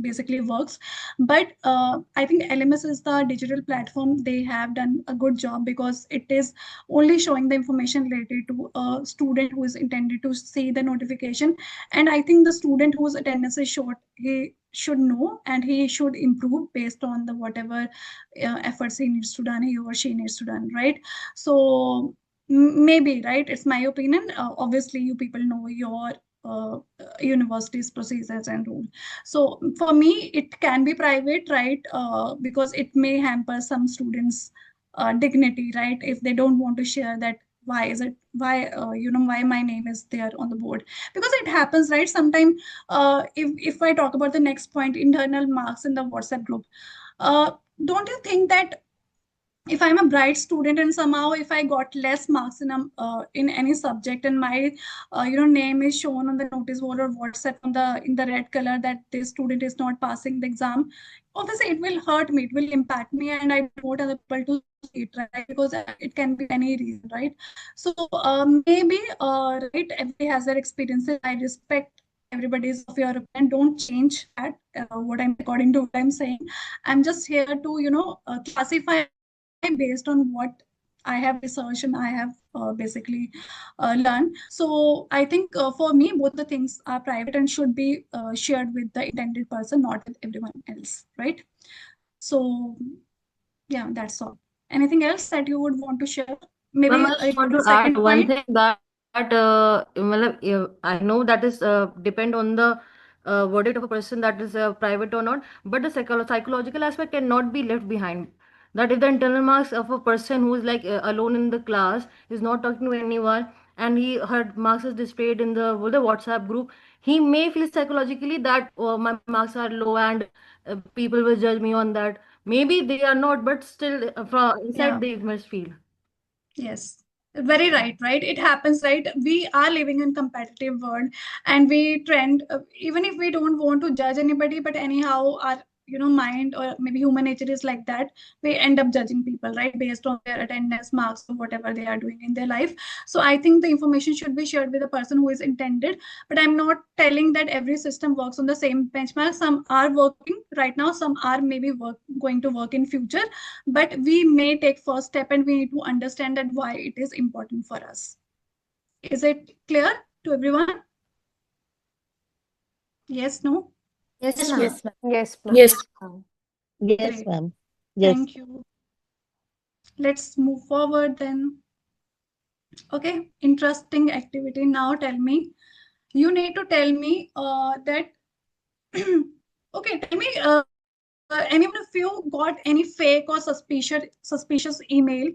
basically works, but I think LMS is the digital platform. They have done a good job because it is only showing the information related to a student who is intended to see the notification. And I think the student whose attendance is short, he should know and he should improve based on the whatever efforts he needs to done, he or she needs to done, right? So maybe, right, it's my opinion. Obviously you people know your university's procedures and rules. So for me it can be private, right? Because it may hamper some students dignity, right, if they don't want to share that why is it, why my name is there on the board, because it happens, right? Sometimes if I talk about the next point, internal marks in the WhatsApp group, don't you think that if I'm a bright student and somehow if I got less marks in any subject and my name is shown on the notice board or WhatsApp in the red color that this student is not passing the exam, obviously it will hurt me, it will impact me, and I don't want other people to see it, right? Because it can be any reason, right? So maybe right, everybody has their experiences. I respect everybody's of your opinion. Don't change that. What I'm according to what I'm saying. I'm just here to classify based on what I have researched and I have basically learned. So I think for me, both the things are private and should be shared with the intended person, not with everyone else, right? So yeah, that's all. Anything else that you would want to share? Maybe Ma'am, I just want to add second one point. thing I know that is depend on the verdict of a person, that is private or not, but the psychological aspect cannot be left behind. That if the internal marks of a person who is like alone in the class, is not talking to anyone, and her marks is displayed in the WhatsApp group, he may feel psychologically that my marks are low and people will judge me on that. Maybe they are not, but still from inside Yeah. they must feel. Yes, very right, right? It happens, right? We are living in competitive world and we trend, even if we don't want to judge anybody, but anyhow, our mind or maybe human nature is like that. We end up judging people, right, based on their attendance, marks, or whatever they are doing in their life. So I think the information should be shared with the person who is intended. But I'm not telling that every system works on the same benchmark. Some are working right now, some are maybe going to work in future, but we may take first step and we need to understand that why it is important for us. Is it clear to everyone? Yes, no? Yes, ma'am. Yes, ma'am. Yes, ma'am. Yes. Yes, Great. ma'am. Yes. Thank you. Let's move forward then. Okay, interesting activity. Now tell me, you need to tell me that, okay, tell me, anyone of you got any fake or suspicious email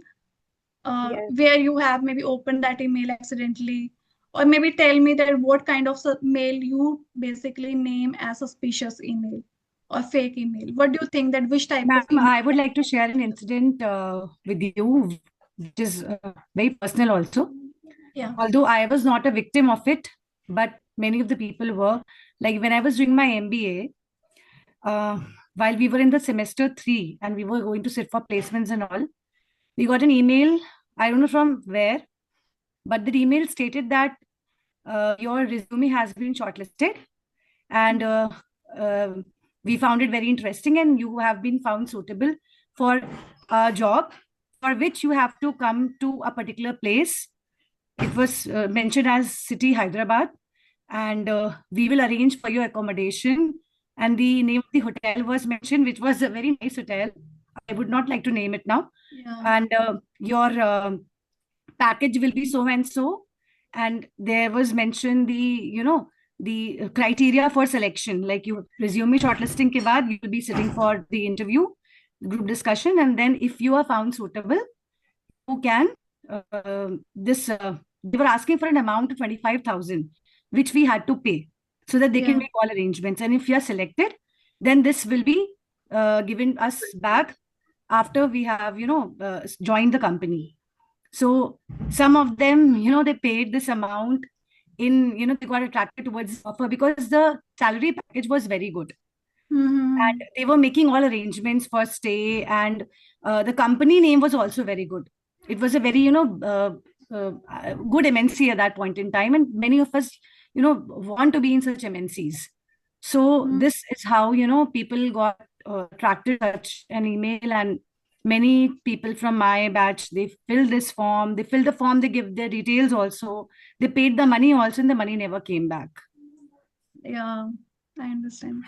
Yes. where you have maybe opened that email accidentally, or maybe tell me that what kind of mail you basically name as suspicious email or fake email. What do you think that which type of Ma'am, email? I would like to share an incident with you, which is very personal also. Yeah. Although I was not a victim of it, but many of the people were. Like when I was doing my MBA, while we were in the semester 3 and we were going to sit for placements and all, we got an email, I don't know from where, but the email stated that your resume has been shortlisted and we found it very interesting and you have been found suitable for a job for which you have to come to a particular place. It was mentioned as City Hyderabad, and we will arrange for your accommodation. And the name of the hotel was mentioned, which was a very nice hotel. I would not like to name it now. Yeah. And your package will be so and so. And there was mentioned the criteria for selection, like you resume shortlisting ke baad, you will be sitting for the interview, group discussion, and then if you are found suitable, you can they were asking for an amount of 25,000, which we had to pay so that they can Yeah. make all arrangements. And if you are selected, then this will be given us back after we have joined the company. So some of them, they paid this amount in, they got attracted towards this offer because the salary package was very good. And they were making all arrangements for stay, and the company name was also very good. It was a very, good MNC at that point in time, and many of us, want to be in such MNCs. So this is how, people got attracted to such an email, and many people from my batch, they filled this form, they filled the form, they give their details also, they paid the money also, and the money never came back. Yeah, I understand.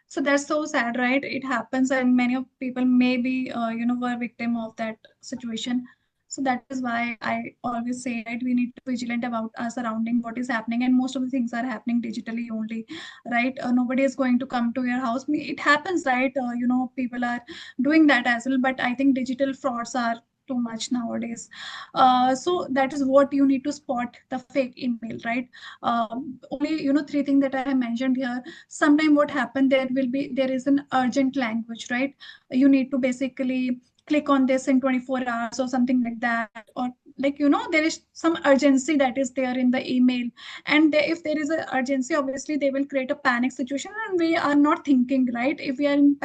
So that's so sad, right? It happens, and many of people maybe, were victim of that situation. So that is why I always say, right, we need to be vigilant about our surrounding, what is happening, and most of the things are happening digitally only, right? Nobody is going to come to your house. It happens, right? People are doing that as well, but I think digital frauds are too much nowadays. So that is what you need to spot the fake email, right? Only 3 things that I have mentioned here. Sometime what happened, there is an urgent language, right? You need to basically click on this in 24 hours or something like that, or there is some urgency that is there in the email, and if there is an urgency, obviously they will create a panic situation, and we are not thinking, right? If we are in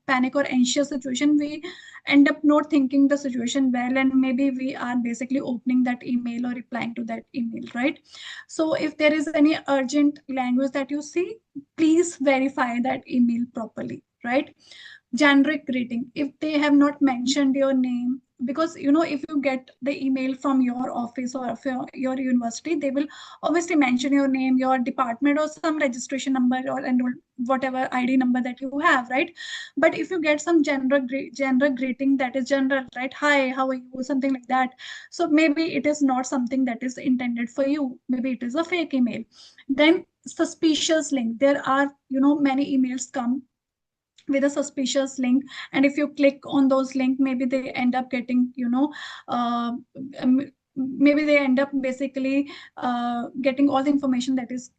panic or anxious situation, we end up not thinking the situation well, and maybe we are basically opening that email or replying to that email, right? So if there is any urgent language that you see, please verify that email properly, right? Generic greeting, if they have not mentioned your name, because if you get the email from your office or your university, they will obviously mention your name, your department, or some registration number, and whatever ID number that you have, right? But if you get some generic greeting that is general, right? Hi, how are you? Something like that. So maybe it is not something that is intended for you. Maybe it is a fake email. Then suspicious link. There are many emails come with a suspicious link, and if you click on those links, maybe they end up getting maybe they end up basically getting all the information that is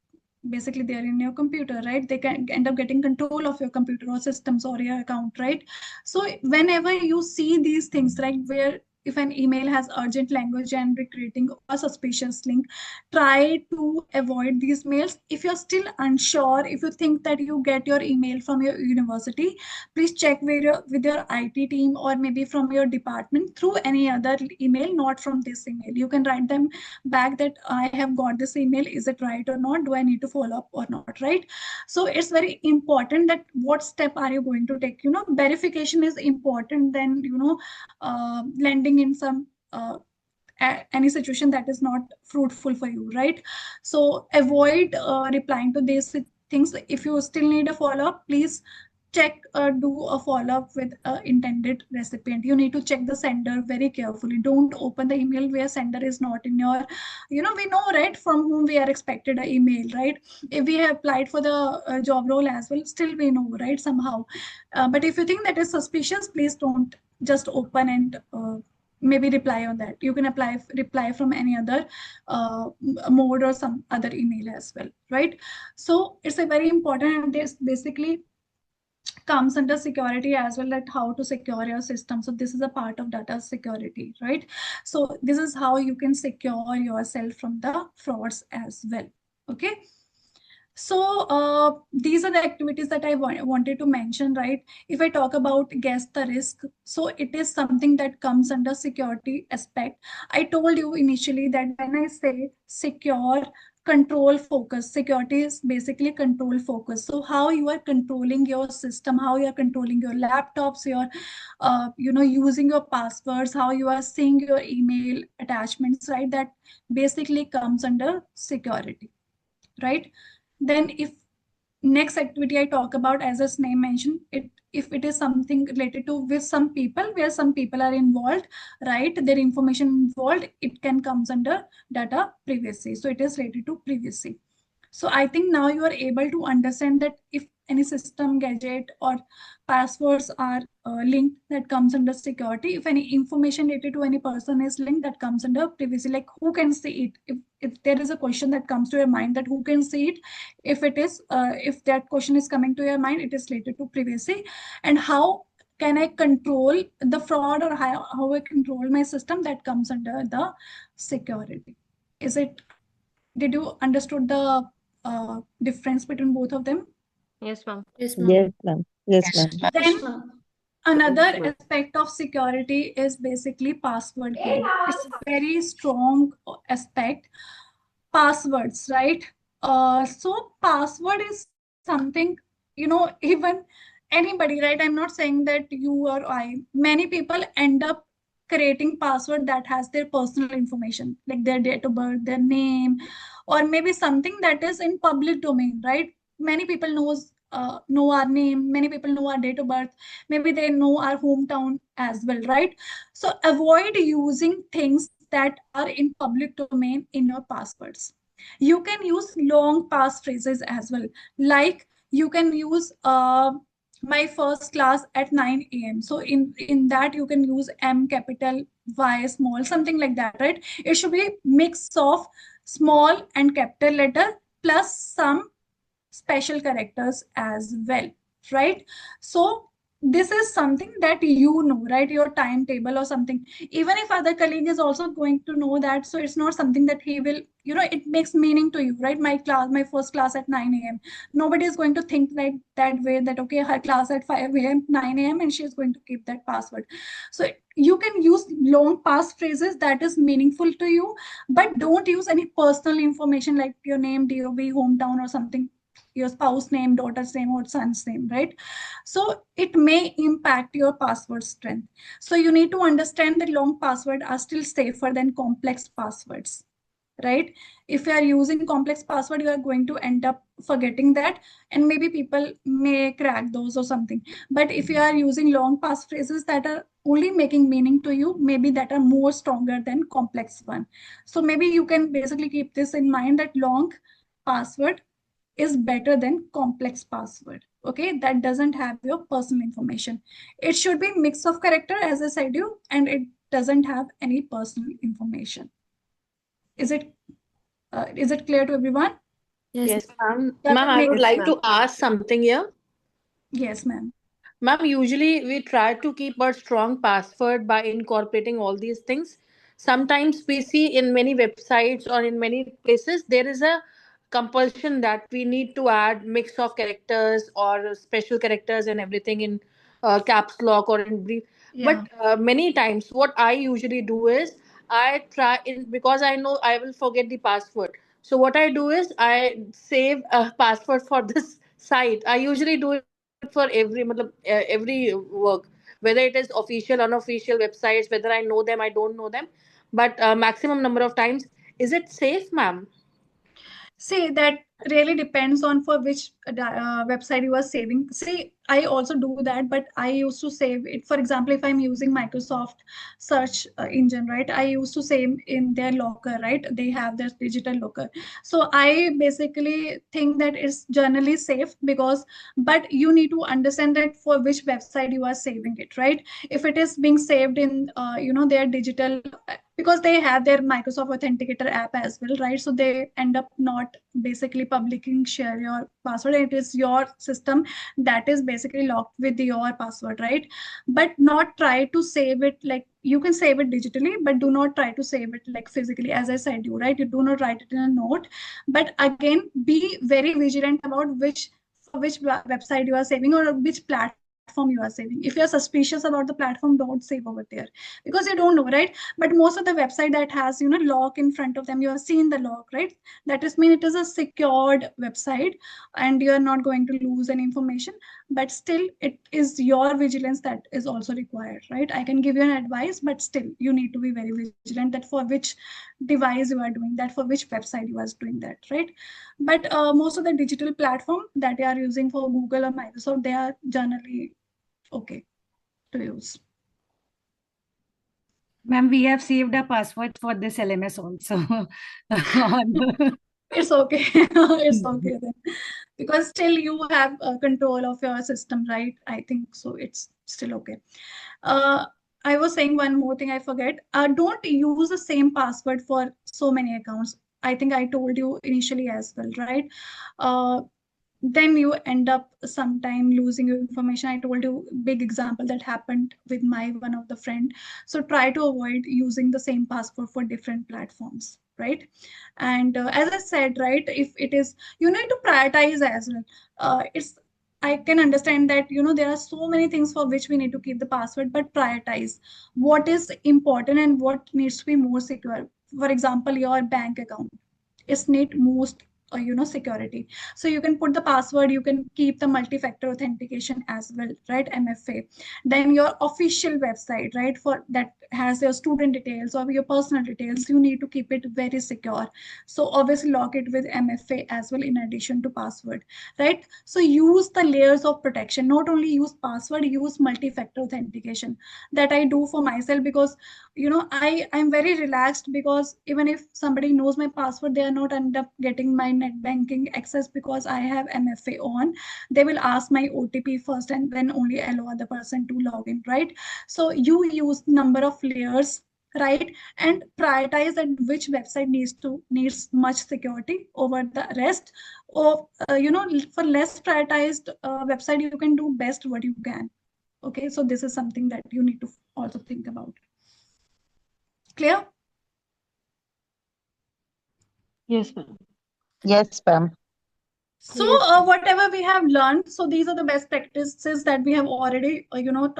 basically there in your computer, right? They can end up getting control of your computer or systems or your account, right? So whenever you see these things, right, where if an email has urgent language and recreating a suspicious link, try to avoid these mails. If you're still unsure, if you think that you get your email from your university, please check with your IT team, or maybe from your department through any other email, not from this email. You can write them back that I have got this email, is it right or not? Do I need to follow up or not, right? So it's very important that what step are you going to take. Verification is important than landing in some any situation that is not fruitful for you, right? So avoid replying to these things. If you still need a follow-up, please check do a follow-up with intended recipient. You need to check the sender very carefully. Don't open the email where sender is not in your, we know, right, from whom we are expected an email, right? If we have applied for the job role as well, still we know, right, somehow. But if you think that is suspicious, please don't just open and maybe reply on that. You can reply from any other mode or some other email as well, right? So it's a very important, and this basically comes under security as well, that how to secure your system. So this is a part of data security, right? So this is how you can secure yourself from the frauds as well. Okay. So these are the activities that I wanted to mention, right? If I talk about guess the risk, so it is something that comes under security aspect. I told you initially that when I say secure, control, focus, security is basically control, focus. So how you are controlling your system, how you are controlling your laptops, your using your passwords, how you are seeing your email attachments, right? That basically comes under security, right? Then if next activity I talk about, as its name mentioned, if it is something related to with some people, where some people are involved, right, their information involved, it can comes under data privacy. So it is related to privacy. So I think now you are able to understand that if any system, gadget, or passwords are linked, that comes under security. If any information related to any person is linked, that comes under privacy. Like who can see it? If there is a question that comes to your mind that who can see it, if that question is coming to your mind, it is related to privacy. And how can I control the fraud, or how I control my system, that comes under the security. Did you understood the difference between both of them? Yes, ma'am. Yes, ma'am. Yes, ma'am. Then another aspect of security is basically password key. It's a very strong aspect. Passwords, right? So password is something, even anybody, right? I'm not saying that you or I, many people end up creating password that has their personal information, like their date of birth, their name, or maybe something that is in public domain, right? Many people know our name, many people know our date of birth, maybe they know our hometown as well, right? So avoid using things that are in public domain in your passwords. You can use long passphrases as well, like you can use my first class at 9 a.m. So in that you can use M capital, Y small, something like that, right? It should be mix of small and capital letter plus some special characters as well, right? So this is something that right? Your timetable or something. Even if other colleague is also going to know that, so it's not something that he will, it makes meaning to you, right? My first class at 9 a.m. Nobody is going to think like that way, that okay, her class at 5 a.m., 9 a.m., and she is going to keep that password. So you can use long passphrases that is meaningful to you, but don't use any personal information like your name, DOB, hometown, or something, your spouse name, daughter's name, or son's name, right? So it may impact your password strength. So you need to understand that long passwords are still safer than complex passwords, right? If you are using complex password, you are going to end up forgetting that, and maybe people may crack those or something. But if you are using long passphrases that are only making meaning to you, maybe that are more stronger than complex one. So maybe you can basically keep this in mind, that long password is better than complex password, okay, that doesn't have your personal information. It should be mix of character, as I said you, and it doesn't have any personal information. Is it clear to everyone? Yes, ma'am. Does Ma'am, it I make would sense? like to ask something here. Yes, ma'am. Ma'am, usually we try to keep a strong password by incorporating all these things. Sometimes we see in many websites or in many places there is a compulsion that we need to add mix of characters or special characters and everything in caps lock or in brief. Yeah. But many times what I usually do is I try in, because I know I will forget the password. So what I do is I save a password for this site. I usually do it for every work, whether it is official, unofficial websites, whether I know them, I don't know them, but maximum number of times. Is it safe, ma'am? See, that really depends on for which website you are saving. See, I also do that, but I used to save it. For example, if I'm using Microsoft search engine, right, I used to save in their locker, right? They have their digital locker. So I basically think that it's generally safe, because, but you need to understand that for which website you are saving it, right? If it is being saved in, their digital because they have their Microsoft Authenticator app as well, right? So they end up not basically publicing share your password. It is your system that is basically locked with your password, right? But not try to save it, like you can save it digitally, but do not try to save it like physically, as I said you, right? You do not write it in a note, but again, be very vigilant about which website you are saving or which platform you are saving. If you're suspicious about the platform, don't save over there, because you don't know, right? But most of the website that has, you know, lock in front of them, you have seen the lock, right? That is mean it is a secured website and you are not going to lose any information. But still, it is your vigilance that is also required, right? I can give you an advice, but still you need to be very vigilant that for which device you are doing that, for which website you are doing that, right? But most of the digital platform that you are using for Google or Microsoft, they are generally okay to use. Ma'am, we have saved a password for this LMS also. It's okay. It's okay then. Because still you have control of your system, right? I think so. It's still okay. I was saying one more thing I forget. Don't use the same password for so many accounts. I think I told you initially as well, right? Then you end up sometime losing your information. I told you big example that happened with my one of the friend. So try to avoid using the same password for different platforms, right? And as I said, right, if it is, you need to prioritize as well. I can understand that, you know, there are so many things for which we need to keep the password, but prioritize what is important and what needs to be more secure. For example, your bank account is need most security. So you can put the password, you can keep the multi-factor authentication as well, right? MFA. Then your official website, right, for that has your student details or your personal details, you need to keep it very secure. So obviously lock it with MFA as well in addition to password, right? So use the layers of protection. Not only use password, use multi-factor authentication. That I do for myself, because you know, I'm very relaxed, because even if somebody knows my password, they are not end up getting my net banking access, because I have MFA on. They will ask my OTP first and then only allow the person to log in, right? So you use number of layers, right? And prioritize that which website needs much security over the rest. Or for less prioritized website, you can do best what you can. Okay, so this is something that you need to also think about. Clear? Yes, ma'am. Yes, ma'am. So whatever we have learned, so these are the best practices that we have already,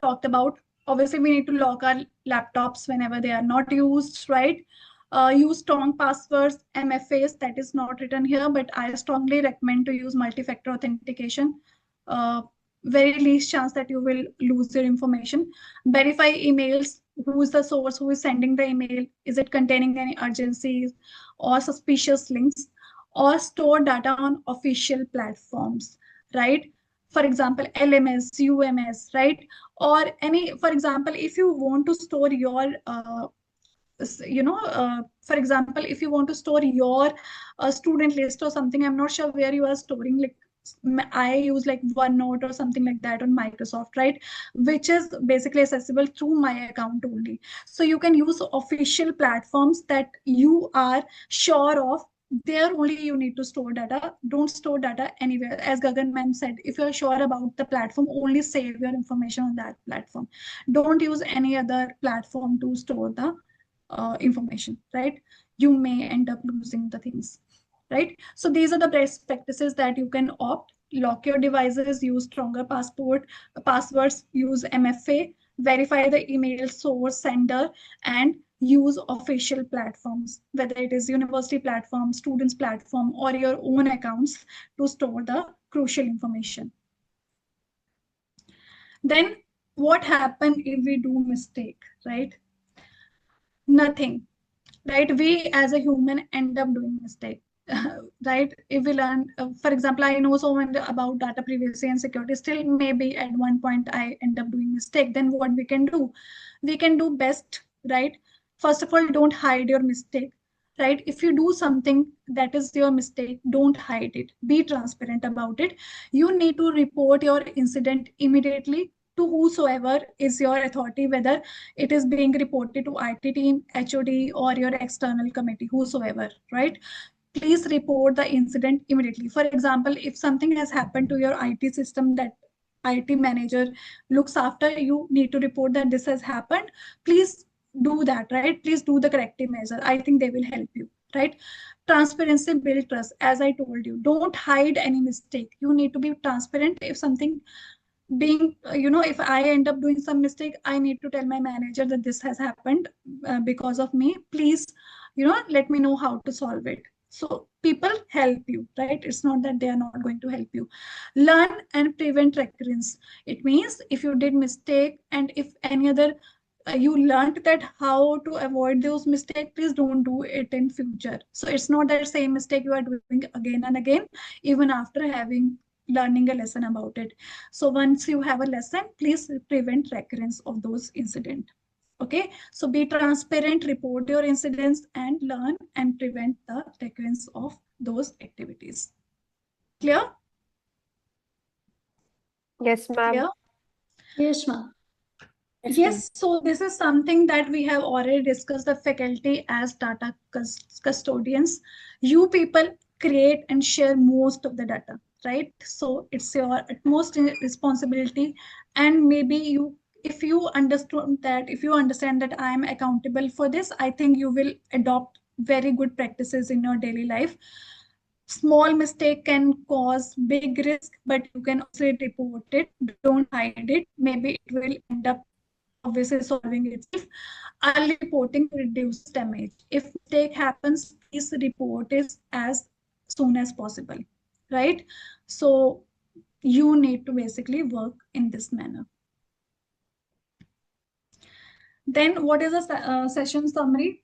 talked about. Obviously, we need to lock our laptops whenever they are not used, right? Use strong passwords, MFAs, that is not written here, but I strongly recommend to use multi-factor authentication. Very least chance that you will lose your information. Verify emails. Who is the source? Who is sending the email? Is it containing any urgencies or suspicious links? Or store data on official platforms, right? For example, LMS, UMS, right? Or for example, if you want to store your, for example, if you want to store your student list or something, I'm not sure where you are storing, like I use like OneNote or something like that on Microsoft, right? Which is basically accessible through my account only. So you can use official platforms that you are sure of. There only you need to store data. Don't store data anywhere. As Gagan ma'am said, if you're sure about the platform, only save your information on that platform. Don't use any other platform to store the information, right? You may end up losing the things, right? So these are the best practices that you can opt. Lock your devices, use stronger passwords, use MFA, verify the email source sender, and use official platforms, whether it is university platform, students platform, or your own accounts to store the crucial information. Then what happens if we do mistake, right? Nothing, right? We as a human end up doing mistake. Right? If we learn, for example, I know so much about data privacy and security, still maybe at one point I end up doing mistake. Then what we can do? We can do best, right? First of all, don't hide your mistake, right? If you do something that is your mistake, don't hide it. Be transparent about it. You need to report your incident immediately, to whosoever is your authority, whether it is being reported to IT team, HOD, or your external committee, whosoever, right? Please report the incident immediately. For example, if something has happened to your IT system that IT manager looks after, you need to report that this has happened. Please do that, right? Please do the corrective measure. I think they will help you, right? Transparency build trust. As I told you, don't hide any mistake. You need to be transparent. If something being, if I end up doing some mistake, I need to tell my manager that this has happened because of me. Please, let me know how to solve it. So people help you, right? It's not that they are not going to help you. Learn and prevent recurrence. It means if you did mistake and if any other you learned that how to avoid those mistakes, please don't do it in future. So it's not that same mistake you are doing again and again, even after having learning a lesson about it. So once you have a lesson, please prevent recurrence of those incidents. Okay, so be transparent, report your incidents, and learn and prevent the recurrence of those activities. Clear? Yes, ma'am. Clear? Yes, ma'am. Yes, so this is something that we have already discussed, the faculty as data custodians. You people create and share most of the data, right? So it's your utmost responsibility. And maybe if you understand that I am accountable for this, I think you will adopt very good practices in your daily life. Small mistake can cause big risk, but you can also report it. Don't hide it. Maybe it will end up obviously solving itself. Early reporting reduces damage. If mistake happens, please report it as soon as possible, right? So you need to basically work in this manner. Then what is a session summary?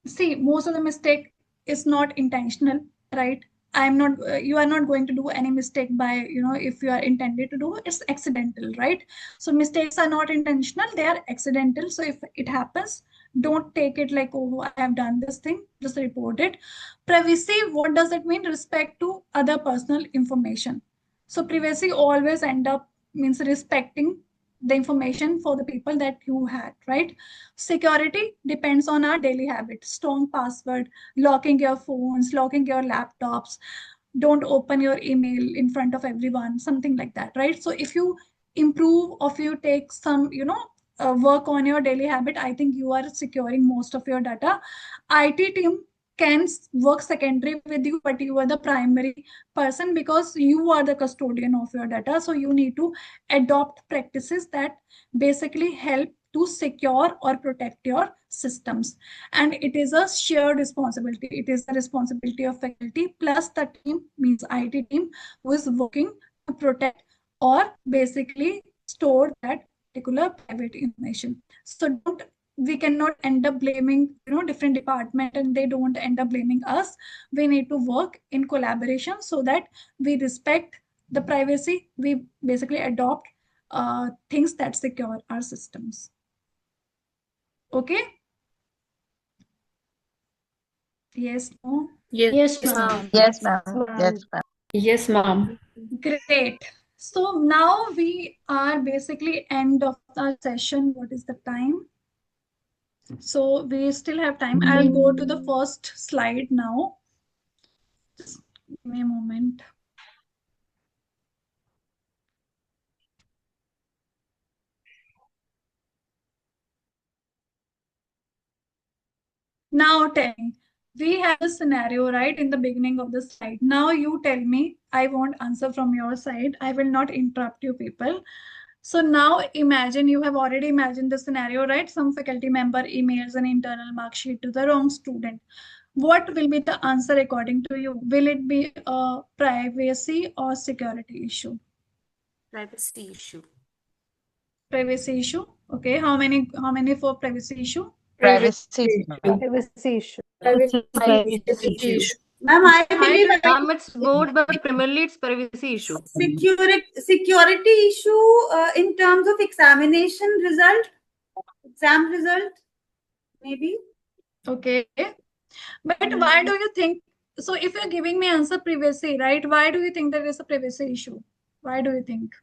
See, most of the mistake is not intentional, right? You are not going to do any mistake by, if you are intended to do, it's accidental, right? So mistakes are not intentional, they are accidental. So if it happens, don't take it like, oh, I have done this thing, just report it. Privacy, what does it mean? Respect to other personal information. So privacy always means respecting the information for the people that you had, right? Security depends on our daily habits. Strong password, locking your phones, locking your laptops, don't open your email in front of everyone, something like that, right? So if you improve or if you take some, work on your daily habit, I think you are securing most of your data. IT team can work secondary with you, but you are the primary person because you are the custodian of your data. So you need to adopt practices that basically help to secure or protect your systems. And it is a shared responsibility. It is the responsibility of faculty plus the team, means IT team, who is working to protect or basically store that particular private information. So we cannot end up blaming different department and they don't end up blaming us. We need to work in collaboration so that we respect the privacy. We basically adopt things that secure our systems. Okay? Yes, no? Yes, ma'am. Yes, ma'am. Yes, ma'am. Yes, ma'am. Great. So now we are basically end of our session. What is the time? So we still have time. I'll go to the first slide now. Just give me a moment. Now tell me, we have a scenario right in the beginning of the slide. Now you tell me, I want answer from your side. I will not interrupt you people. So now imagine, you have already imagined the scenario, right? Some faculty member emails an internal mark sheet to the wrong student. What will be the answer according to you? Will it be a privacy or security issue? Privacy issue. Privacy issue. Okay. How many for privacy issue? Privacy. Privacy issue. Privacy issue. Ma'am, I believe It's both, but primarily it's privacy issue. security issue in terms of exam result, maybe. Okay. But why do you think, so if you're giving me answer privacy, right? Why do you think there is a privacy issue? Why do you think?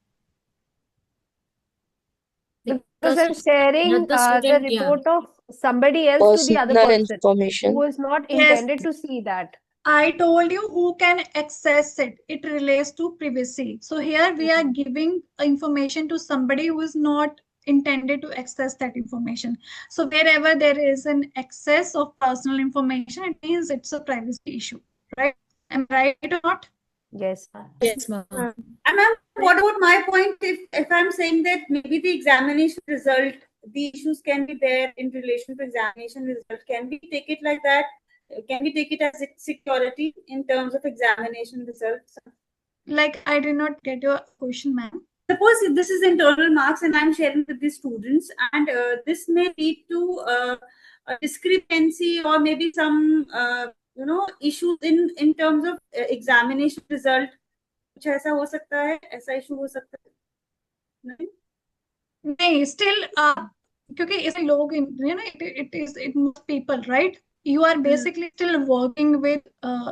Because I'm sharing the the student, yeah. report of somebody else to the other Personal person information. who is not Yes, intended to see that. I told you who can access it. It relates to privacy. So here we are giving information to somebody who is not intended to access that information. So wherever there is an access of personal information, it means it's a privacy issue, right? Am I right or not? Yes. Yes, ma'am. And ma'am, what about my point? If I'm saying that maybe the examination result, the issues can be there in relation to examination result, can we take it like that? Can we take it as security in terms of examination results? Like, I did not get your question, ma'am. Suppose if this is internal marks and I'm sharing with the students, and this may lead to a discrepancy or maybe some issues in terms of examination result. कुछ ऐसा हो सकता है, ऐसा issue हो सकता है नहीं? नहीं, still क्योंकि इसमें लोग it moves people, right? You are basically still working with,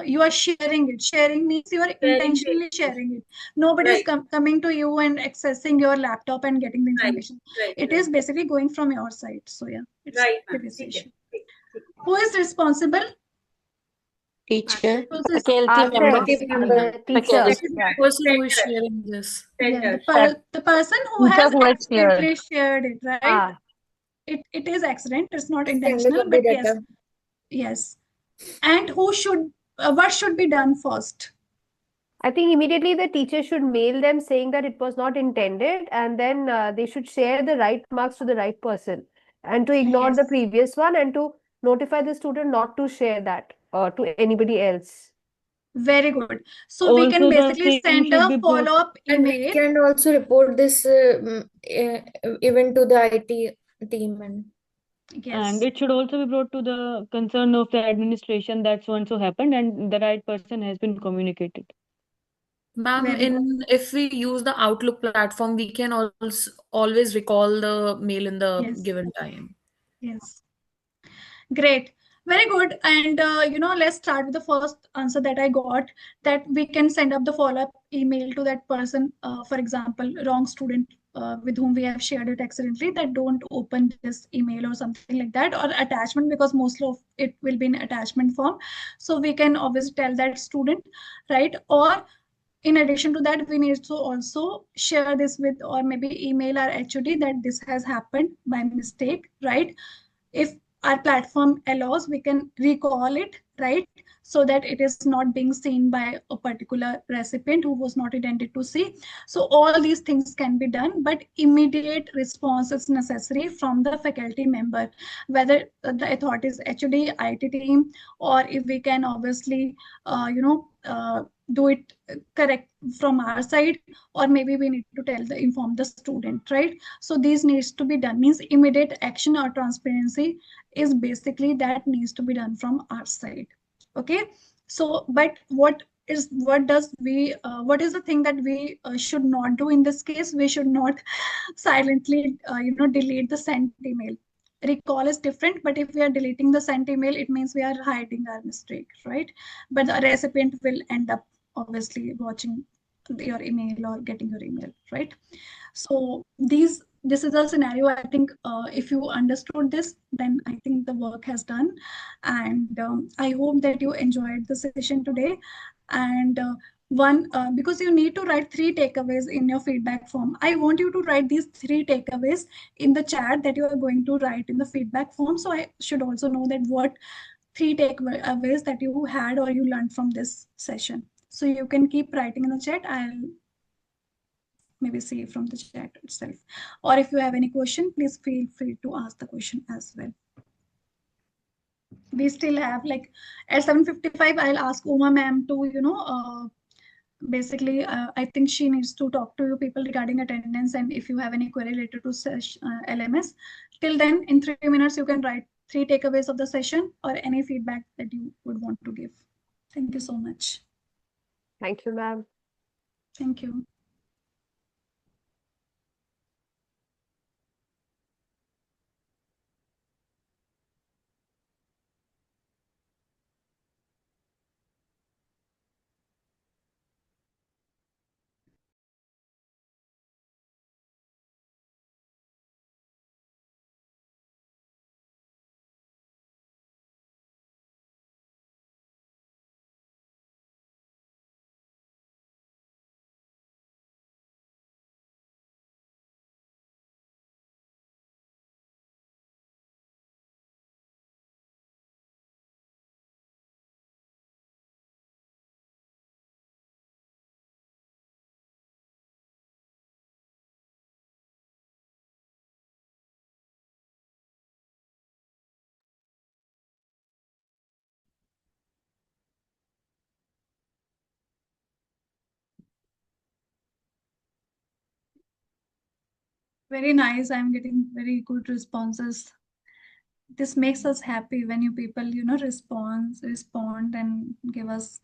you are sharing it. Sharing means you are intentionally sharing it. Nobody is coming to you and accessing your laptop and getting the information. It is basically going from your side. So yeah, it's privacy issue. Who is responsible? Teacher. Faculty member. The teacher. The person who is sharing this. Yeah, the person who Teacher has who has shared. accidentally shared it, right? It is accident. It's not intentional, but yes. Yes. And what should be done first? I think immediately the teacher should mail them saying that it was not intended, and then they should share the right marks to the right person, and to ignore the previous one, and to notify the student not to share that to anybody else. Very good. So we can Also, the basically same send should a be follow-up And we email. can also report this event to the IT team. And And it should also be brought to the concern of the administration that so and so happened and the right person has been communicated. ma'am, if we use the Outlook platform, we can also always recall the mail in the given time. Yes. Great. Very good. And let's start with the first answer that I got, that we can send up the follow-up email to that person, for example, wrong student with whom we have shared it accidentally, that don't open this email or something like that, or attachment, because most of it will be in attachment form. So we can obviously tell that student, right? Or in addition to that, we need to also share this with, or maybe email our HOD that this has happened by mistake, right? If our platform allows, we can recall it, right? So that it is not being seen by a particular recipient who was not intended to see. So all these things can be done, but immediate response is necessary from the faculty member, whether the authorities, HOD, IT team, or if we can obviously, do it correct from our side, or maybe we need to inform the student, right? So these needs to be done, means immediate action or transparency is basically that needs to be done from our side. Okay, so but what is the thing that we should not do in this case? We should not silently delete the sent email. Recall is different, but if we are deleting the sent email, it means we are hiding our mistake, right? But the recipient will end up obviously watching your email or getting your email, right? So this is a scenario. I think if you understood this, then I think the work has done. And I hope that you enjoyed the session today. And because you need to write 3 takeaways in your feedback form. I want you to write these 3 takeaways in the chat that you are going to write in the feedback form. So I should also know that what 3 takeaways that you had or you learned from this session. So you can keep writing in the chat. I'll maybe see from the chat itself. Or if you have any question, please feel free to ask the question as well. We still have like at 7:55, I'll ask Uma ma'am to, basically, I think she needs to talk to you people regarding attendance, and if you have any query related to LMS. Till then, in 3 minutes, you can write 3 takeaways of the session or any feedback that you would want to give. Thank you so much. Thank you, ma'am. Thank you. Very nice. I'm getting very good responses. This makes us happy when you people, respond and give us,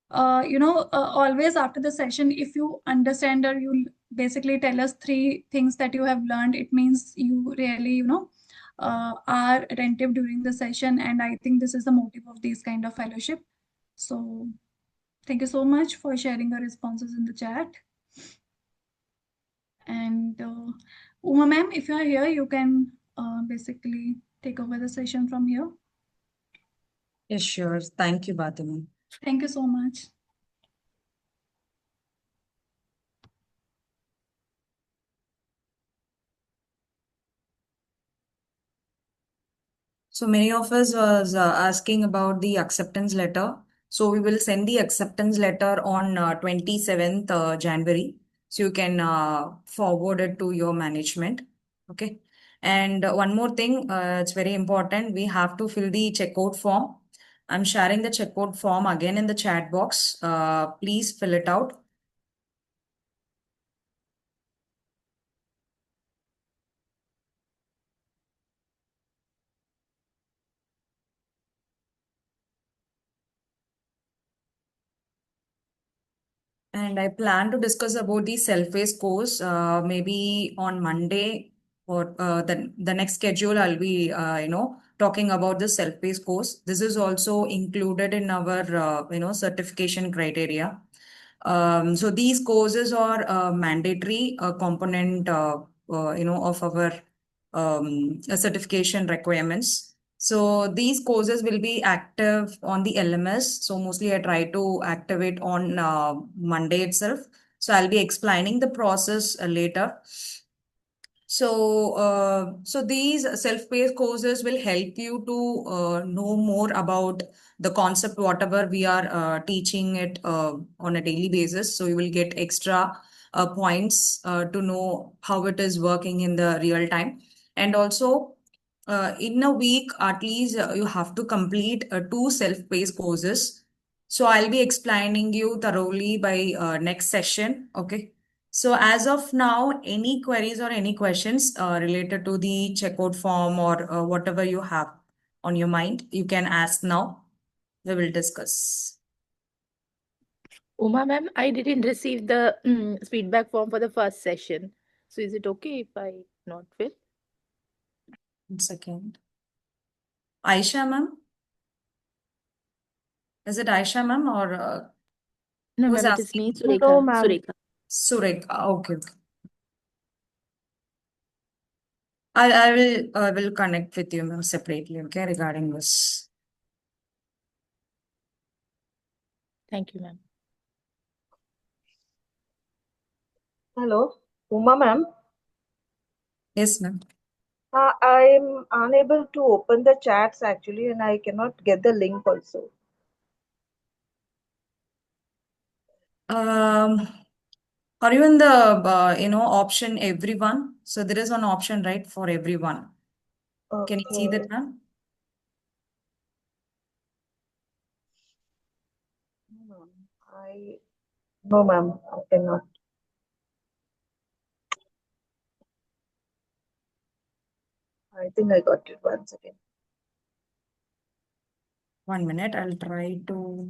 always after the session, if you understand or you basically tell us 3 things that you have learned, it means you really, are attentive during the session. And I think this is the motive of these kind of fellowship. So thank you so much for sharing your responses in the chat. And Uma ma'am, if you are here, you can basically take over the session from here. Yes, sure. Thank you, Bhatami. Thank you so much. So many of us was asking about the acceptance letter. So we will send the acceptance letter on 27th January. So you can forward it to your management. Okay. And one more thing, it's very important. We have to fill the checkout form. I'm sharing the checkout form again in the chat box. Please fill it out. And I plan to discuss about the self-paced course maybe on Monday or the next schedule. I'll be talking about the self-paced course. This is also included in our certification criteria. So these courses are a mandatory component of our certification requirements. So these courses will be active on the LMS. So mostly I try to activate on Monday itself. So I'll be explaining the process later. So these self-paced courses will help you to know more about the concept, whatever we are teaching it on a daily basis. So you will get extra points to know how it is working in the real time. And also, in a week, at least you have to complete 2 self-paced courses. So I'll be explaining you thoroughly by next session. Okay. So as of now, any queries or any questions related to the checkout form or whatever you have on your mind, you can ask now. We will discuss. Uma ma'am, I didn't receive the feedback form for the first session. So is it okay if I not fill? 1 second. Aisha ma'am? Is it Aisha ma'am or No, who's ma'am, it is asking? me, No, Surekha. ma'am. Surekha. Surekha. Okay. I will connect with you ma'am separately, okay, regarding this. Thank you, ma'am. Hello, Uma ma'am. Yes, ma'am. I'm unable to open the chats actually, and I cannot get the link also. Are you in the option everyone? So there is one option, right, for everyone. Can you see that, ma'am? No, ma'am, I cannot. I think I got it once again. 1 minute, I'll try to.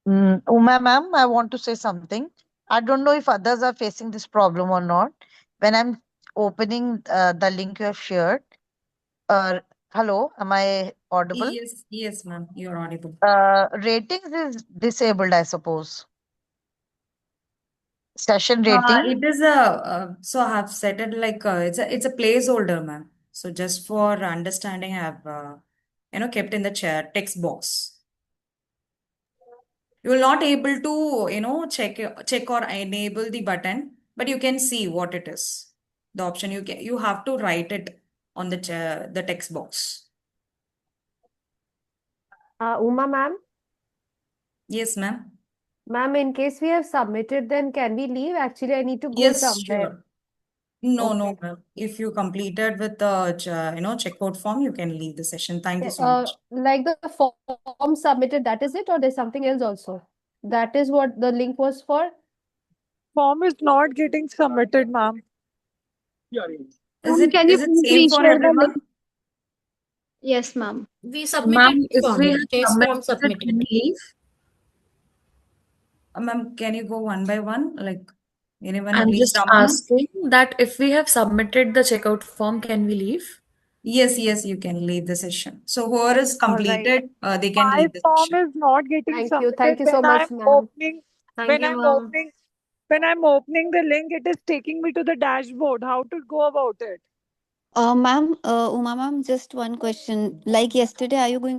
Uma ma'am, I want to say something. I don't know if others are facing this problem or not. When I'm opening the link you have shared, hello, am I audible? Yes, ma'am, you're audible. Ratings is disabled, I suppose. Session rating. It is so I have set it like it's a placeholder, ma'am. So just for understanding, I have kept in the text box. You will not able to check or enable the button, but you can see what it is. The option you have to write it on the text box. Uma ma'am. Yes, ma'am. Ma'am, in case we have submitted, then can we leave? Actually, I need to go Yes, somewhere. sure. No, Okay. no, ma'am. If you completed with the checkout form, you can leave the session. Thank you so much. Like the form submitted, that is it, or there's something else also? That is what the link was for? Form is not getting submitted, ma'am. Is it Can you same please for reshare the everyone? link? Yes, ma'am. We Ma'am, submitted if form. we have Test form submitted, submitted. can we leave? Ma'am, can you go one by one? Like anyone, at I'm least just someone? asking that if we have submitted the checkout form, can we leave? Yes, you can leave the session. So whoever is All right. completed, they can My leave the form session. is not getting Thank you. submitted. Thank you so When much, I'm ma'am. opening, Thank when you, I'm ma'am. opening, when I'm opening the link, it is taking me to the dashboard. How to go about it? Ma'am, Uma ma'am, just one question. Like yesterday, are you going